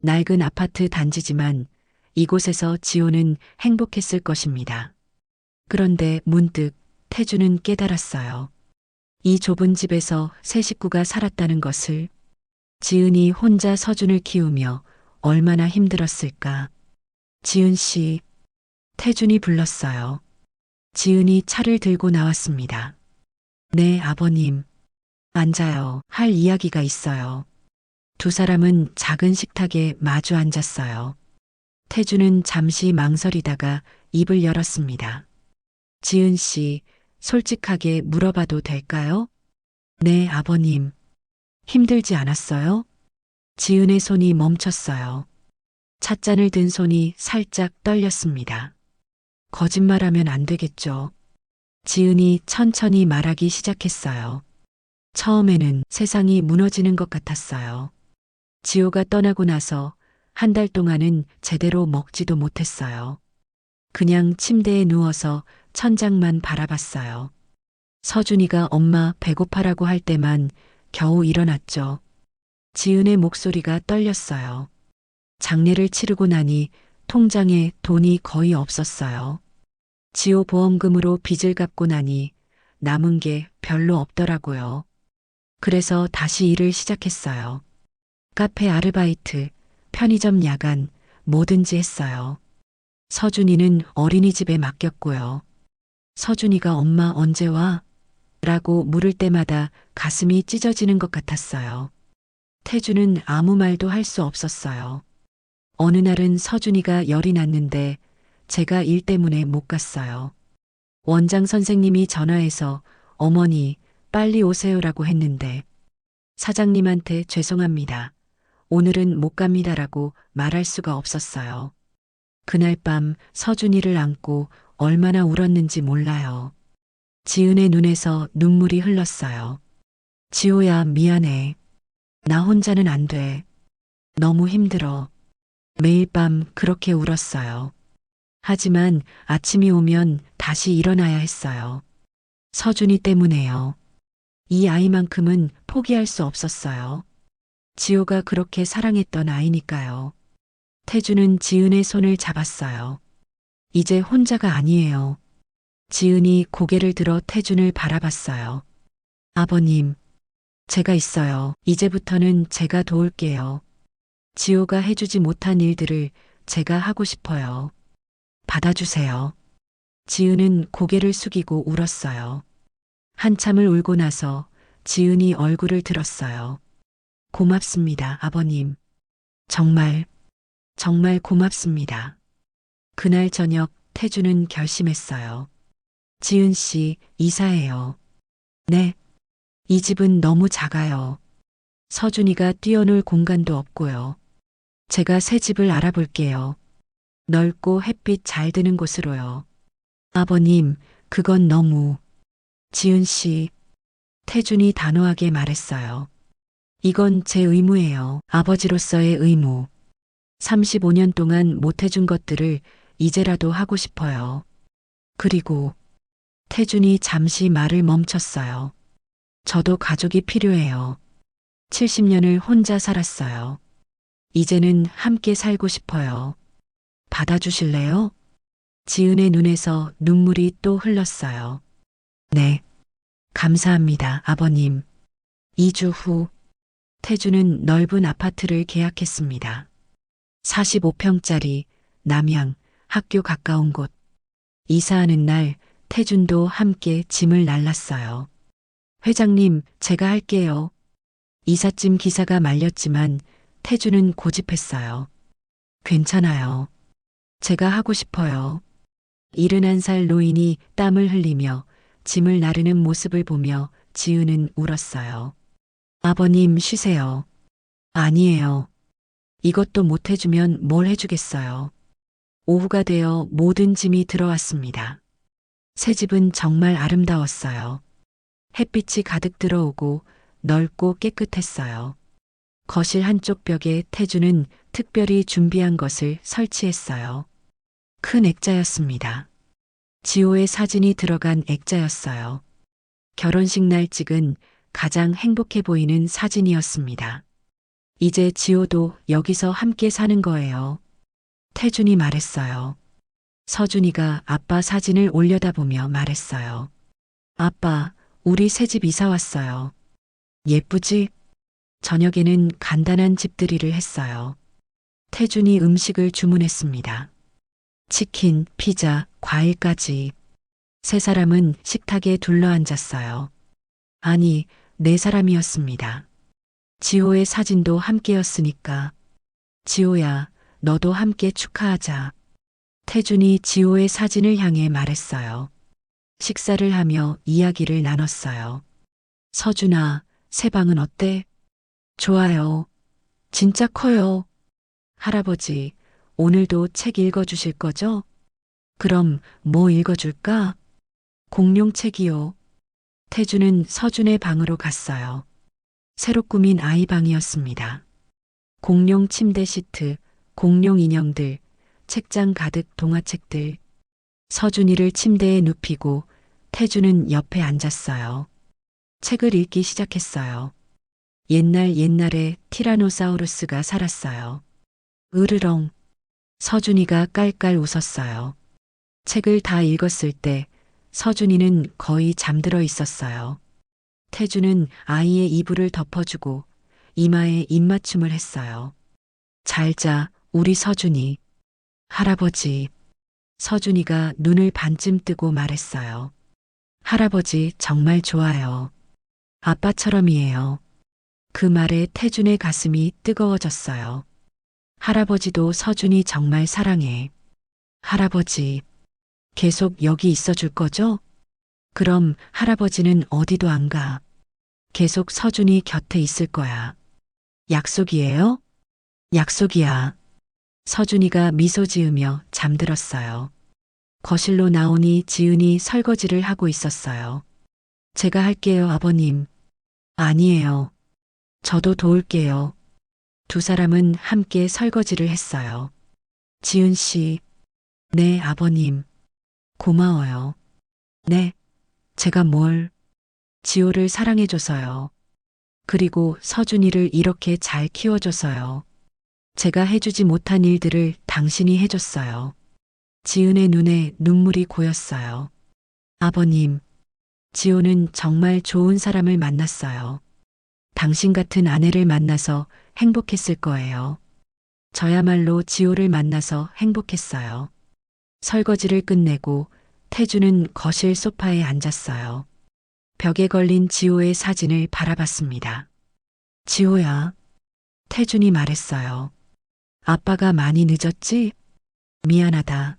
낡은 아파트 단지지만 이곳에서 지호는 행복했을 것입니다. 그런데 문득 태준은 깨달았어요. 이 좁은 집에서 세 식구가 살았다는 것을. 지은이 혼자 서준을 키우며 얼마나 힘들었을까. 지은 씨, 태준이 불렀어요. 지은이 차를 들고 나왔습니다. 네, 아버님. 앉아요. 할 이야기가 있어요. 두 사람은 작은 식탁에 마주 앉았어요. 태준은 잠시 망설이다가 입을 열었습니다. 지은 씨, 솔직하게 물어봐도 될까요? 네, 아버님. 힘들지 않았어요? 지은의 손이 멈췄어요. 찻잔을 든 손이 살짝 떨렸습니다. 거짓말하면 안 되겠죠. 지은이 천천히 말하기 시작했어요. 처음에는 세상이 무너지는 것 같았어요. 지호가 떠나고 나서 한 달 동안은 제대로 먹지도 못했어요. 그냥 침대에 누워서 천장만 바라봤어요. 서준이가 엄마 배고파라고 할 때만 겨우 일어났죠. 지은의 목소리가 떨렸어요. 장례를 치르고 나니 통장에 돈이 거의 없었어요. 지호 보험금으로 빚을 갚고 나니 남은 게 별로 없더라고요. 그래서 다시 일을 시작했어요. 카페 아르바이트, 편의점 야간, 뭐든지 했어요. 서준이는 어린이집에 맡겼고요. 서준이가 엄마 언제 와? 라고 물을 때마다 가슴이 찢어지는 것 같았어요. 태주는 아무 말도 할 수 없었어요. 어느 날은 서준이가 열이 났는데 제가 일 때문에 못 갔어요. 원장 선생님이 전화해서 어머니 빨리 오세요라고 했는데 사장님한테 죄송합니다. 오늘은 못 갑니다라고 말할 수가 없었어요. 그날 밤 서준이를 안고 얼마나 울었는지 몰라요. 지은의 눈에서 눈물이 흘렀어요. 지호야, 미안해. 나 혼자는 안 돼. 너무 힘들어. 매일 밤 그렇게 울었어요. 하지만 아침이 오면 다시 일어나야 했어요. 서준이 때문에요. 이 아이만큼은 포기할 수 없었어요. 지호가 그렇게 사랑했던 아이니까요. 태주는 지은의 손을 잡았어요. 이제 혼자가 아니에요. 지은이 고개를 들어 태준을 바라봤어요. 아버님, 제가 있어요. 이제부터는 제가 도울게요. 지호가 해주지 못한 일들을 제가 하고 싶어요. 받아주세요. 지은은 고개를 숙이고 울었어요. 한참을 울고 나서 지은이 얼굴을 들었어요. 고맙습니다, 아버님. 정말, 정말 고맙습니다. 그날 저녁 태주는 결심했어요. 지은 씨, 이사해요. 네. 이 집은 너무 작아요. 서준이가 뛰어놀 공간도 없고요. 제가 새 집을 알아볼게요. 넓고 햇빛 잘 드는 곳으로요. 아버님, 그건 너무. 지은 씨, 태준이 단호하게 말했어요. 이건 제 의무예요. 아버지로서의 의무. 35년 동안 못해준 것들을 이제라도 하고 싶어요. 그리고 태준이 잠시 말을 멈췄어요. 저도 가족이 필요해요. 70년을 혼자 살았어요. 이제는 함께 살고 싶어요. 받아주실래요? 지은의 눈에서 눈물이 또 흘렀어요. 네. 감사합니다, 아버님. 2주 후, 태주는 넓은 아파트를 계약했습니다. 45평짜리 남양 학교 가까운 곳. 이사하는 날 태준도 함께 짐을 날랐어요. 회장님, 제가 할게요. 이삿짐 기사가 말렸지만 태주는 고집했어요. 괜찮아요. 제가 하고 싶어요. 71살 노인이 땀을 흘리며 짐을 나르는 모습을 보며 지은은 울었어요. 아버님 쉬세요. 아니에요. 이것도 못 해주면 뭘 해주겠어요. 오후가 되어 모든 짐이 들어왔습니다. 새 집은 정말 아름다웠어요. 햇빛이 가득 들어오고 넓고 깨끗했어요. 거실 한쪽 벽에 태주는 특별히 준비한 것을 설치했어요. 큰 액자였습니다. 지호의 사진이 들어간 액자였어요. 결혼식 날 찍은 가장 행복해 보이는 사진이었습니다. 이제 지호도 여기서 함께 사는 거예요. 태준이 말했어요. 서준이가 아빠 사진을 올려다보며 말했어요. 아빠, 우리 새집 이사 왔어요. 예쁘지? 저녁에는 간단한 집들이를 했어요. 태준이 음식을 주문했습니다. 치킨, 피자, 과일까지. 세 사람은 식탁에 둘러앉았어요. 아니, 네 사람이었습니다. 지호의 사진도 함께였으니까. 지호야, 너도 함께 축하하자. 태준이 지호의 사진을 향해 말했어요. 식사를 하며 이야기를 나눴어요. 서준아, 새 방은 어때? 좋아요. 진짜 커요. 할아버지, 오늘도 책 읽어주실 거죠? 그럼 뭐 읽어줄까? 공룡책이요. 태주는 서준의 방으로 갔어요. 새로 꾸민 아이 방이었습니다. 공룡 침대 시트, 공룡 인형들, 책장 가득 동화책들. 서준이를 침대에 눕히고 태주는 옆에 앉았어요. 책을 읽기 시작했어요. 옛날에 티라노사우루스가 살았어요. 으르렁. 서준이가 깔깔 웃었어요. 책을 다 읽었을 때 서준이는 거의 잠들어 있었어요. 태주는 아이의 이불을 덮어주고 이마에 입맞춤을 했어요. 잘 자, 우리 서준이. 할아버지. 서준이가 눈을 반쯤 뜨고 말했어요. 할아버지 정말 좋아요. 아빠처럼이에요. 그 말에 태준의 가슴이 뜨거워졌어요. 할아버지도 서준이 정말 사랑해. 할아버지, 계속 여기 있어 줄 거죠? 그럼 할아버지는 어디도 안 가. 계속 서준이 곁에 있을 거야. 약속이에요? 약속이야. 서준이가 미소 지으며 잠들었어요. 거실로 나오니 지은이 설거지를 하고 있었어요. 제가 할게요, 아버님. 아니에요. 저도 도울게요. 두 사람은 함께 설거지를 했어요. 지은 씨. 네, 아버님. 고마워요. 네, 제가 뭘. 지호를 사랑해줘서요. 그리고 서준이를 이렇게 잘 키워줘서요. 제가 해주지 못한 일들을 당신이 해줬어요. 지은의 눈에 눈물이 고였어요. 아버님, 지호는 정말 좋은 사람을 만났어요. 당신 같은 아내를 만나서 행복했을 거예요. 저야말로 지호를 만나서 행복했어요. 설거지를 끝내고 태주는 거실 소파에 앉았어요. 벽에 걸린 지호의 사진을 바라봤습니다. 지호야, 태준이 말했어요. 아빠가 많이 늦었지? 미안하다.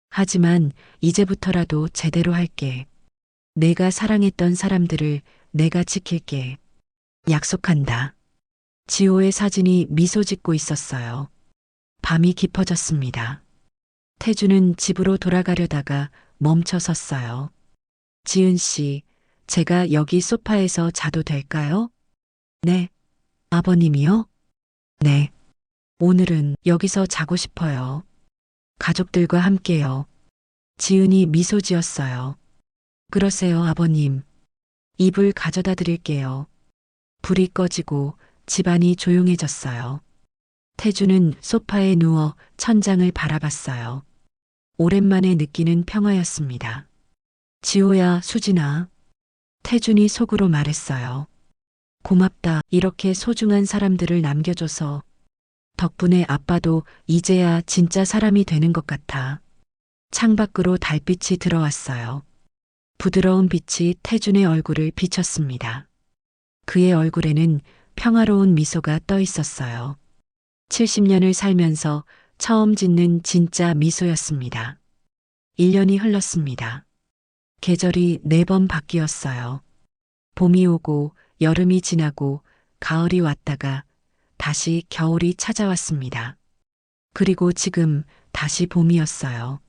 하지만 이제부터라도 제대로 할게. 내가 사랑했던 사람들을 내가 지킬게. 약속한다. 지호의 사진이 미소 짓고 있었어요. 밤이 깊어졌습니다. 태주는 집으로 돌아가려다가 멈춰 섰어요. 지은 씨, 제가 여기 소파에서 자도 될까요? 네. 아버님이요? 네. 오늘은 여기서 자고 싶어요. 가족들과 함께요. 지은이 미소 지었어요. 그러세요, 아버님. 이불 가져다 드릴게요. 불이 꺼지고 집안이 조용해졌어요. 태주는 소파에 누워 천장을 바라봤어요. 오랜만에 느끼는 평화였습니다. 지호야, 수진아. 태준이 속으로 말했어요. 고맙다. 이렇게 소중한 사람들을 남겨줘서. 덕분에 아빠도 이제야 진짜 사람이 되는 것 같아. 창밖으로 달빛이 들어왔어요. 부드러운 빛이 태준의 얼굴을 비쳤습니다. 그의 얼굴에는 평화로운 미소가 떠 있었어요. 70년을 살면서 처음 짓는 진짜 미소였습니다. 1년이 흘렀습니다. 계절이 4번 바뀌었어요. 봄이 오고 여름이 지나고 가을이 왔다가 다시 겨울이 찾아왔습니다. 그리고 지금 다시 봄이었어요.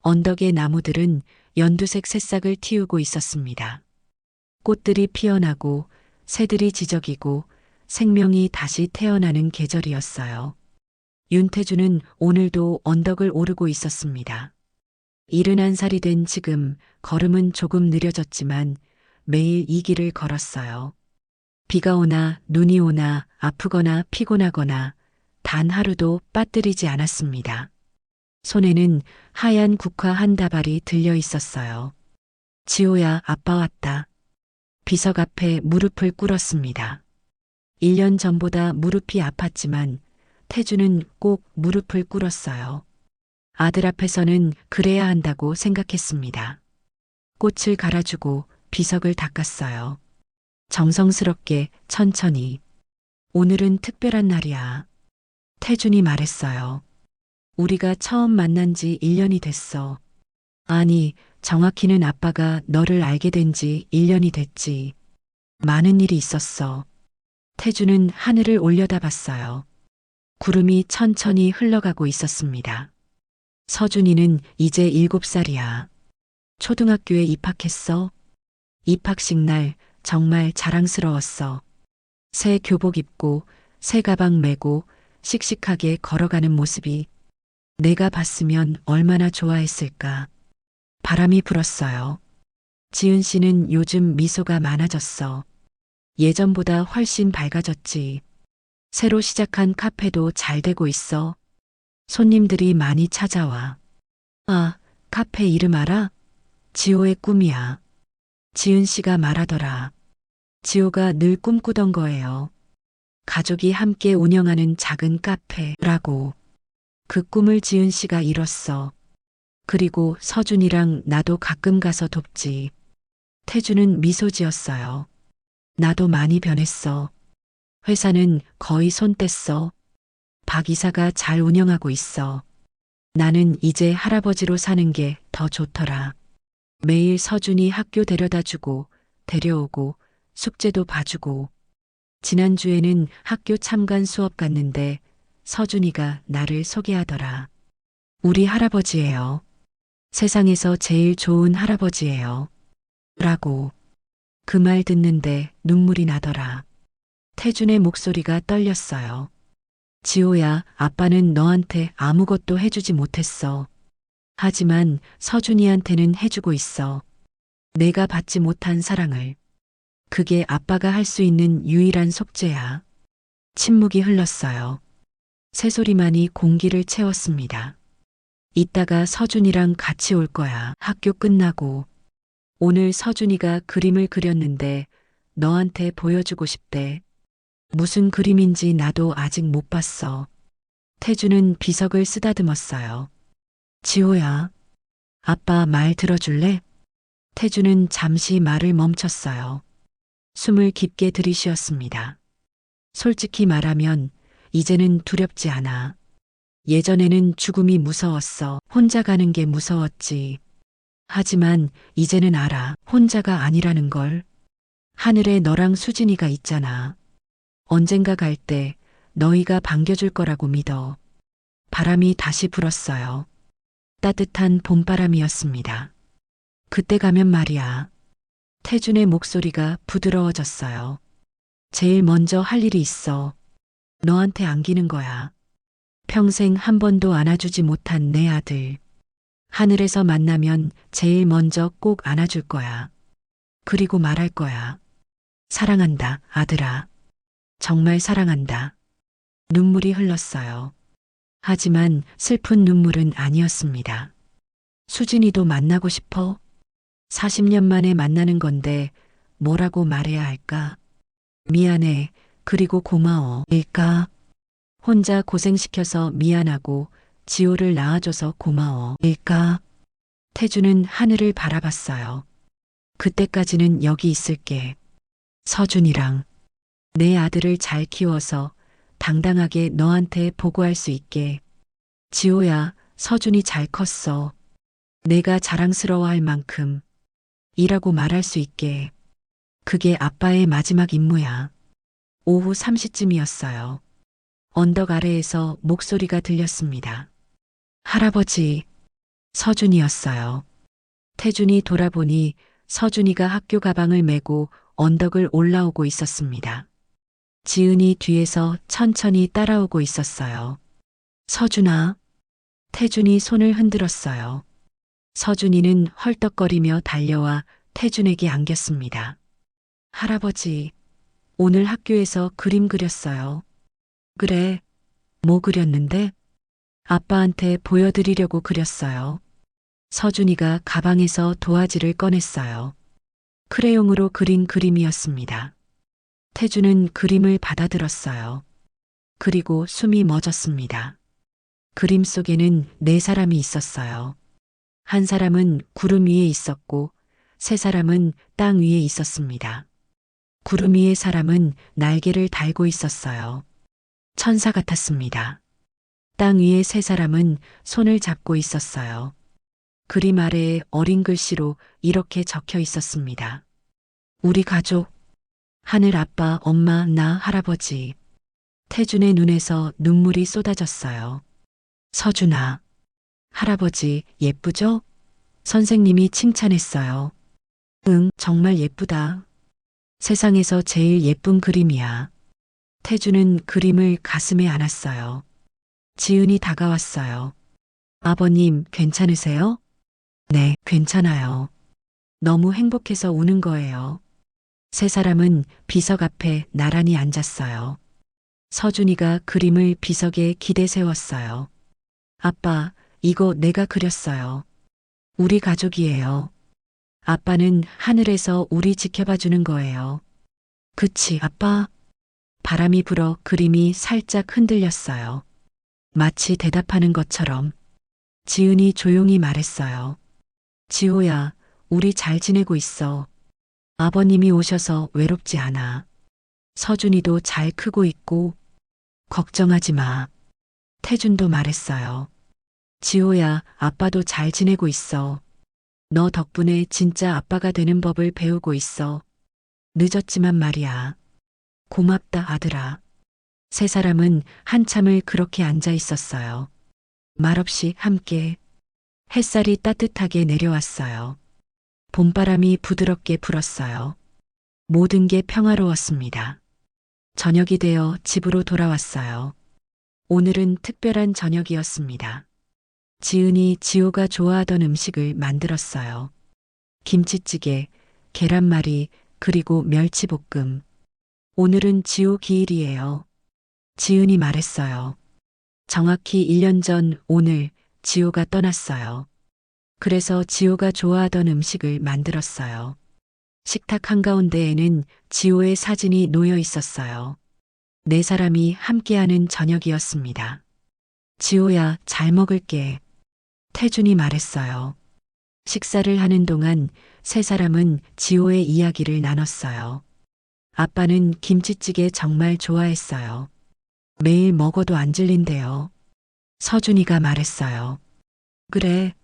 언덕의 나무들은 연두색 새싹을 틔우고 있었습니다. 꽃들이 피어나고 새들이 지저귀고 생명이 다시 태어나는 계절이었어요. 윤태주는 오늘도 언덕을 오르고 있었습니다. 71살이 된 지금 걸음은 조금 느려졌지만 매일 이 길을 걸었어요. 비가 오나 눈이 오나 아프거나 피곤하거나 단 하루도 빠뜨리지 않았습니다. 손에는 하얀 국화 한 다발이 들려 있었어요. 지호야, 아빠 왔다. 비석 앞에 무릎을 꿇었습니다. 1년 전보다 무릎이 아팠지만 태주는 꼭 무릎을 꿇었어요. 아들 앞에서는 그래야 한다고 생각했습니다. 꽃을 갈아주고 비석을 닦았어요. 정성스럽게 천천히. 오늘은 특별한 날이야. 태준이 말했어요. 우리가 처음 만난 지 1년이 됐어. 아니, 정확히는 아빠가 너를 알게 된 지 1년이 됐지. 많은 일이 있었어. 태주는 하늘을 올려다봤어요. 구름이 천천히 흘러가고 있었습니다. 서준이는 이제 7살이야. 초등학교에 입학했어. 입학식 날 정말 자랑스러웠어. 새 교복 입고 새 가방 메고 씩씩하게 걸어가는 모습이 내가 봤으면 얼마나 좋아했을까. 바람이 불었어요. 지은 씨는 요즘 미소가 많아졌어. 예전보다 훨씬 밝아졌지. 새로 시작한 카페도 잘 되고 있어. 손님들이 많이 찾아와. 아, 카페 이름 알아? 지호의 꿈이야. 지은 씨가 말하더라. 지호가 늘 꿈꾸던 거예요. 가족이 함께 운영하는 작은 카페라고. 그 꿈을 지은 씨가 이뤘어. 그리고 서준이랑 나도 가끔 가서 돕지. 태주는 미소 지었어요. 나도 많이 변했어. 회사는 거의 손 뗐어. 박 이사가 잘 운영하고 있어. 나는 이제 할아버지로 사는 게 더 좋더라. 매일 서준이 학교 데려다 주고 데려오고 숙제도 봐주고. 지난주에는 학교 참관 수업 갔는데 서준이가 나를 소개하더라. 우리 할아버지예요. 세상에서 제일 좋은 할아버지예요. 라고. 그 말 듣는데 눈물이 나더라. 태준의 목소리가 떨렸어요. 지호야, 아빠는 너한테 아무것도 해주지 못했어. 하지만 서준이한테는 해주고 있어. 내가 받지 못한 사랑을. 그게 아빠가 할 수 있는 유일한 속죄야. 침묵이 흘렀어요. 새소리만이 공기를 채웠습니다. 이따가 서준이랑 같이 올 거야. 학교 끝나고. 오늘 서준이가 그림을 그렸는데 너한테 보여주고 싶대. 무슨 그림인지 나도 아직 못 봤어. 태주는 비석을 쓰다듬었어요. 지호야, 아빠 말 들어줄래? 태주는 잠시 말을 멈췄어요. 숨을 깊게 들이쉬었습니다. 솔직히 말하면 이제는 두렵지 않아. 예전에는 죽음이 무서웠어. 혼자 가는 게 무서웠지. 하지만 이제는 알아. 혼자가 아니라는 걸. 하늘에 너랑 수진이가 있잖아. 언젠가 갈 때 너희가 반겨줄 거라고 믿어. 바람이 다시 불었어요. 따뜻한 봄바람이었습니다. 그때 가면 말이야. 태준의 목소리가 부드러워졌어요. 제일 먼저 할 일이 있어. 너한테 안기는 거야. 평생 한 번도 안아주지 못한 내 아들. 하늘에서 만나면 제일 먼저 꼭 안아줄 거야. 그리고 말할 거야. 사랑한다, 아들아. 정말 사랑한다. 눈물이 흘렀어요. 하지만 슬픈 눈물은 아니었습니다. 수진이도 만나고 싶어? 40년 만에 만나는 건데 뭐라고 말해야 할까? 미안해. 그리고 고마워. 일까? 혼자 고생시켜서 미안하고 지호를 낳아줘서 고마워. 일까? 태주는 하늘을 바라봤어요. 그때까지는 여기 있을게. 서준이랑 내 아들을 잘 키워서 당당하게 너한테 보고할 수 있게. 지호야, 서준이 잘 컸어. 내가 자랑스러워할 만큼 이라고 말할 수 있게. 그게 아빠의 마지막 임무야. 오후 3시쯤이었어요. 언덕 아래에서 목소리가 들렸습니다. 할아버지, 서준이었어요. 태준이 돌아보니 서준이가 학교 가방을 메고 언덕을 올라오고 있었습니다. 지은이 뒤에서 천천히 따라오고 있었어요. 서준아. 태준이 손을 흔들었어요. 서준이는 헐떡거리며 달려와 태준에게 안겼습니다. 할아버지, 오늘 학교에서 그림 그렸어요. 그래, 뭐 그렸는데? 아빠한테 보여드리려고 그렸어요. 서준이가 가방에서 도화지를 꺼냈어요. 크레용으로 그린 그림이었습니다. 태주는 그림을 받아들었어요. 그리고 숨이 멎었습니다. 그림 속에는 네 사람이 있었어요. 한 사람은 구름 위에 있었고, 세 사람은 땅 위에 있었습니다. 구름 위의 사람은 날개를 달고 있었어요. 천사 같았습니다. 땅 위의 세 사람은 손을 잡고 있었어요. 그림 아래에 어린 글씨로 이렇게 적혀 있었습니다. 우리 가족, 하늘 아빠, 엄마, 나, 할아버지. 태준의 눈에서 눈물이 쏟아졌어요. 서준아, 할아버지 예쁘죠? 선생님이 칭찬했어요. 응, 정말 예쁘다. 세상에서 제일 예쁜 그림이야. 태준은 그림을 가슴에 안았어요. 지은이 다가왔어요. 아버님, 괜찮으세요? 네, 괜찮아요. 너무 행복해서 우는 거예요. 세 사람은 비석 앞에 나란히 앉았어요. 서준이가 그림을 비석에 기대 세웠어요. 아빠, 이거 내가 그렸어요. 우리 가족이에요. 아빠는 하늘에서 우리 지켜봐 주는 거예요. 그치, 아빠? 바람이 불어 그림이 살짝 흔들렸어요. 마치 대답하는 것처럼. 지은이 조용히 말했어요. 지호야, 우리 잘 지내고 있어. 아버님이 오셔서 외롭지 않아. 서준이도 잘 크고 있고. 걱정하지 마. 태준도 말했어요. 지호야, 아빠도 잘 지내고 있어. 너 덕분에 진짜 아빠가 되는 법을 배우고 있어. 늦었지만 말이야. 고맙다, 아들아. 세 사람은 한참을 그렇게 앉아 있었어요. 말없이 함께. 햇살이 따뜻하게 내려왔어요. 봄바람이 부드럽게 불었어요. 모든 게 평화로웠습니다. 저녁이 되어 집으로 돌아왔어요. 오늘은 특별한 저녁이었습니다. 지은이 지호가 좋아하던 음식을 만들었어요. 김치찌개, 계란말이, 그리고 멸치볶음. 오늘은 지호 기일이에요. 지은이 말했어요. 정확히 1년 전 오늘 지호가 떠났어요. 그래서 지호가 좋아하던 음식을 만들었어요. 식탁 한가운데에는 지호의 사진이 놓여 있었어요. 네 사람이 함께하는 저녁이었습니다. 지호야, 잘 먹을게. 태준이 말했어요. 식사를 하는 동안 세 사람은 지호의 이야기를 나눴어요. 아빠는 김치찌개 정말 좋아했어요. 매일 먹어도 안 질린대요. 서준이가 말했어요. 그래,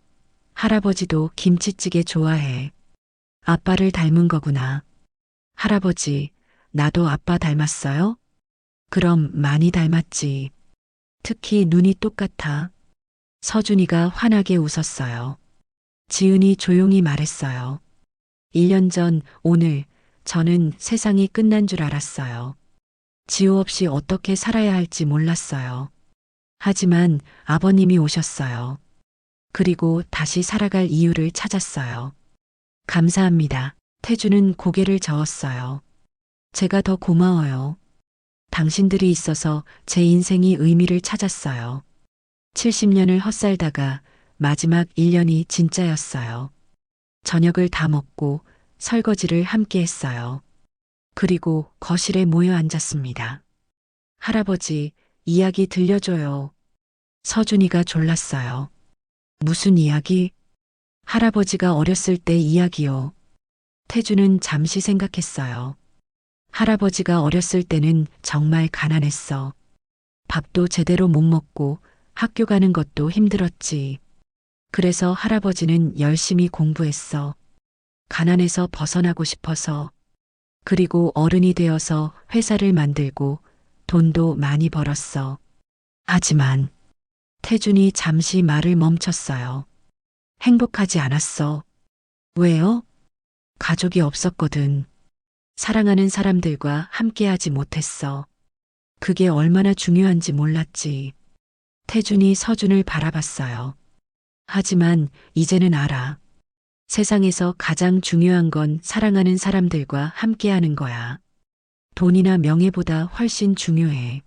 할아버지도 김치찌개 좋아해. 아빠를 닮은 거구나. 할아버지, 나도 아빠 닮았어요? 그럼 많이 닮았지. 특히 눈이 똑같아. 서준이가 환하게 웃었어요. 지은이 조용히 말했어요. 1년 전 오늘 저는 세상이 끝난 줄 알았어요. 지호 없이 어떻게 살아야 할지 몰랐어요. 하지만 아버님이 오셨어요. 그리고 다시 살아갈 이유를 찾았어요. 감사합니다. 태주는 고개를 저었어요. 제가 더 고마워요. 당신들이 있어서 제 인생이 의미를 찾았어요. 70년을 헛살다가 마지막 1년이 진짜였어요. 저녁을 다 먹고 설거지를 함께 했어요. 그리고 거실에 모여 앉았습니다. 할아버지, 이야기 들려줘요. 서준이가 졸랐어요. 무슨 이야기? 할아버지가 어렸을 때 이야기요. 태주는 잠시 생각했어요. 할아버지가 어렸을 때는 정말 가난했어. 밥도 제대로 못 먹고 학교 가는 것도 힘들었지. 그래서 할아버지는 열심히 공부했어. 가난에서 벗어나고 싶어서. 그리고 어른이 되어서 회사를 만들고 돈도 많이 벌었어. 하지만 태준이 잠시 말을 멈췄어요. 행복하지 않았어. 왜요? 가족이 없었거든. 사랑하는 사람들과 함께하지 못했어. 그게 얼마나 중요한지 몰랐지. 태준이 서준을 바라봤어요. 하지만 이제는 알아. 세상에서 가장 중요한 건 사랑하는 사람들과 함께하는 거야. 돈이나 명예보다 훨씬 중요해.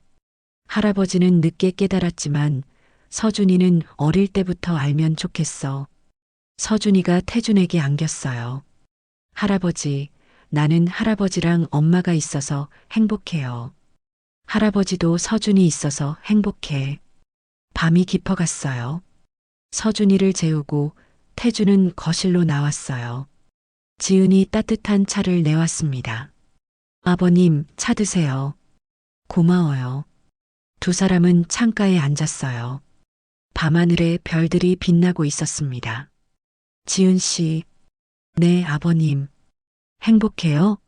할아버지는 늦게 깨달았지만 서준이는 어릴 때부터 알면 좋겠어. 서준이가 태준에게 안겼어요. 할아버지, 나는 할아버지랑 엄마가 있어서 행복해요. 할아버지도 서준이 있어서 행복해. 밤이 깊어갔어요. 서준이를 재우고 태주는 거실로 나왔어요. 지은이 따뜻한 차를 내왔습니다. 아버님, 차 드세요. 고마워요. 두 사람은 창가에 앉았어요. 밤하늘에 별들이 빛나고 있었습니다. 지은 씨, 네, 아버님. 행복해요?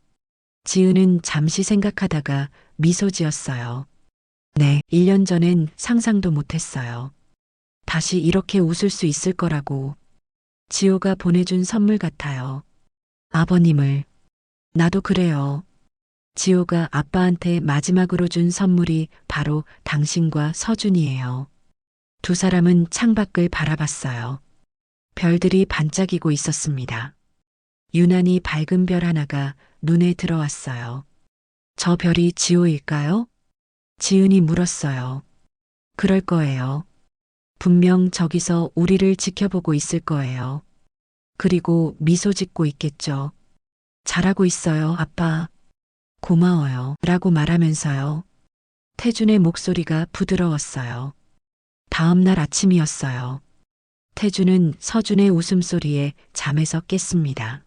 지은은 잠시 생각하다가 미소 지었어요. 네, 1년 전엔 상상도 못했어요. 다시 이렇게 웃을 수 있을 거라고. 지호가 보내준 선물 같아요. 아버님을. 나도 그래요. 지호가 아빠한테 마지막으로 준 선물이 바로 당신과 서준이에요. 두 사람은 창밖을 바라봤어요. 별들이 반짝이고 있었습니다. 유난히 밝은 별 하나가 눈에 들어왔어요. 저 별이 지호일까요? 지은이 물었어요. 그럴 거예요. 분명 저기서 우리를 지켜보고 있을 거예요. 그리고 미소 짓고 있겠죠. 잘하고 있어요, 아빠. 고마워요. 라고 말하면서요. 태준의 목소리가 부드러웠어요. 다음 날 아침이었어요. 태준은 서준의 웃음소리에 잠에서 깼습니다.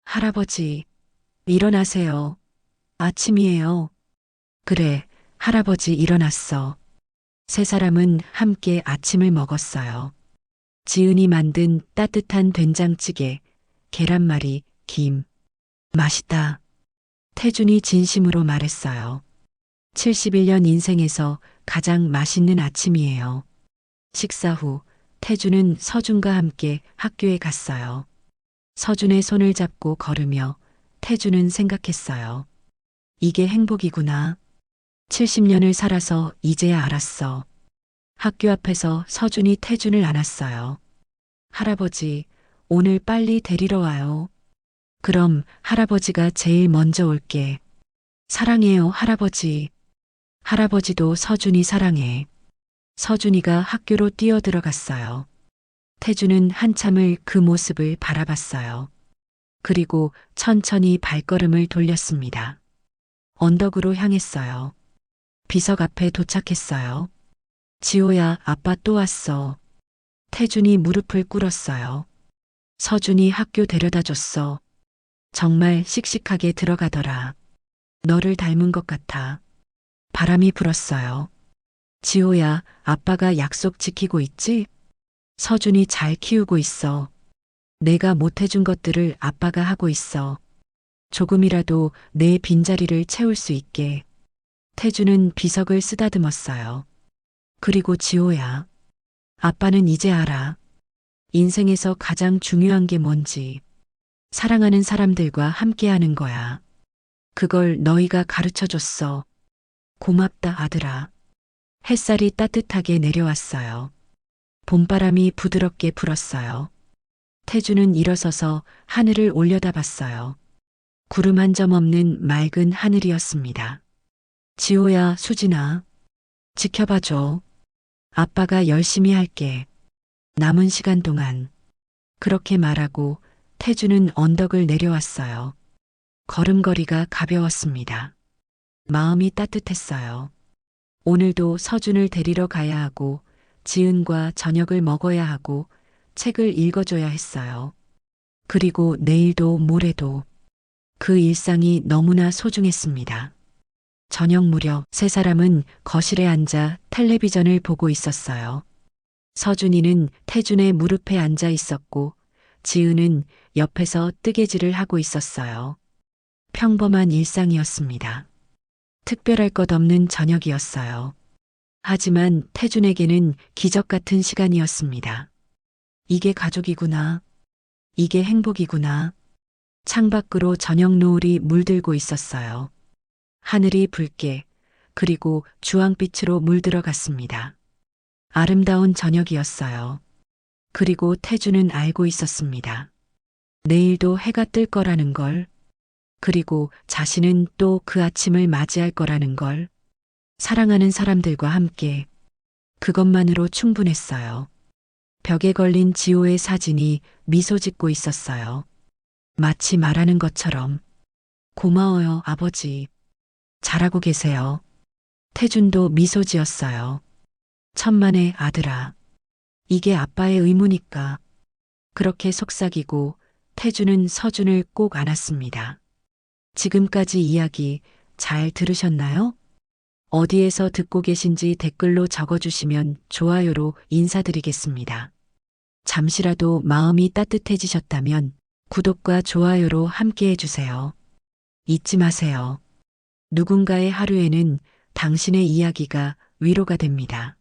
할아버지, 일어나세요. 아침이에요. 그래, 할아버지 일어났어. 세 사람은 함께 아침을 먹었어요. 지은이 만든 따뜻한 된장찌개, 계란말이, 김. 맛있다. 태준이 진심으로 말했어요. 71년 인생에서 가장 맛있는 아침이에요. 식사 후 태준은 서준과 함께 학교에 갔어요. 서준의 손을 잡고 걸으며 태준은 생각했어요. 이게 행복이구나. 70년을 살아서 이제야 알았어. 학교 앞에서 서준이 태준을 안았어요. 할아버지, 오늘 빨리 데리러 와요. 그럼 할아버지가 제일 먼저 올게. 사랑해요, 할아버지. 할아버지도 서준이 사랑해. 서준이가 학교로 뛰어들어갔어요. 태준은 한참을 그 모습을 바라봤어요. 그리고 천천히 발걸음을 돌렸습니다. 언덕으로 향했어요. 비석 앞에 도착했어요. 지호야, 아빠 또 왔어. 태준이 무릎을 꿇었어요. 서준이 학교 데려다 줬어. 정말 씩씩하게 들어가더라. 너를 닮은 것 같아. 바람이 불었어요. 지호야, 아빠가 약속 지키고 있지? 서준이 잘 키우고 있어. 내가 못해준 것들을 아빠가 하고 있어. 조금이라도 내 빈자리를 채울 수 있게. 태주는 비석을 쓰다듬었어요. 그리고 지호야, 아빠는 이제 알아. 인생에서 가장 중요한 게 뭔지. 사랑하는 사람들과 함께하는 거야. 그걸 너희가 가르쳐 줬어. 고맙다, 아들아. 햇살이 따뜻하게 내려왔어요. 봄바람이 부드럽게 불었어요. 태주는 일어서서 하늘을 올려다봤어요. 구름 한 점 없는 맑은 하늘이었습니다. 지호야, 수진아. 지켜봐줘. 아빠가 열심히 할게. 남은 시간 동안. 그렇게 말하고 태주는 언덕을 내려왔어요. 걸음걸이가 가벼웠습니다. 마음이 따뜻했어요. 오늘도 서준을 데리러 가야 하고 지은과 저녁을 먹어야 하고 책을 읽어줘야 했어요. 그리고 내일도 모레도 그 일상이 너무나 소중했습니다. 저녁 무렵 세 사람은 거실에 앉아 텔레비전을 보고 있었어요. 서준이는 태준의 무릎에 앉아 있었고 지은은 옆에서 뜨개질을 하고 있었어요. 평범한 일상이었습니다. 특별할 것 없는 저녁이었어요. 하지만 태준에게는 기적 같은 시간이었습니다. 이게 가족이구나. 이게 행복이구나. 창밖으로 저녁 노을이 물들고 있었어요. 하늘이 붉게 그리고 주황빛으로 물들어갔습니다. 아름다운 저녁이었어요. 그리고 태주는 알고 있었습니다. 내일도 해가 뜰 거라는 걸. 그리고 자신은 또 그 아침을 맞이할 거라는 걸. 사랑하는 사람들과 함께. 그것만으로 충분했어요. 벽에 걸린 지호의 사진이 미소 짓고 있었어요. 마치 말하는 것처럼. 고마워요, 아버지. 잘하고 계세요. 태준도 미소 지었어요. 천만의 아들아. 이게 아빠의 의무니까. 그렇게 속삭이고 태준은 서준을 꼭 안았습니다. 지금까지 이야기 잘 들으셨나요? 어디에서 듣고 계신지 댓글로 적어주시면 좋아요로 인사드리겠습니다. 잠시라도 마음이 따뜻해지셨다면 구독과 좋아요로 함께 해주세요. 잊지 마세요. 누군가의 하루에는 당신의 이야기가 위로가 됩니다.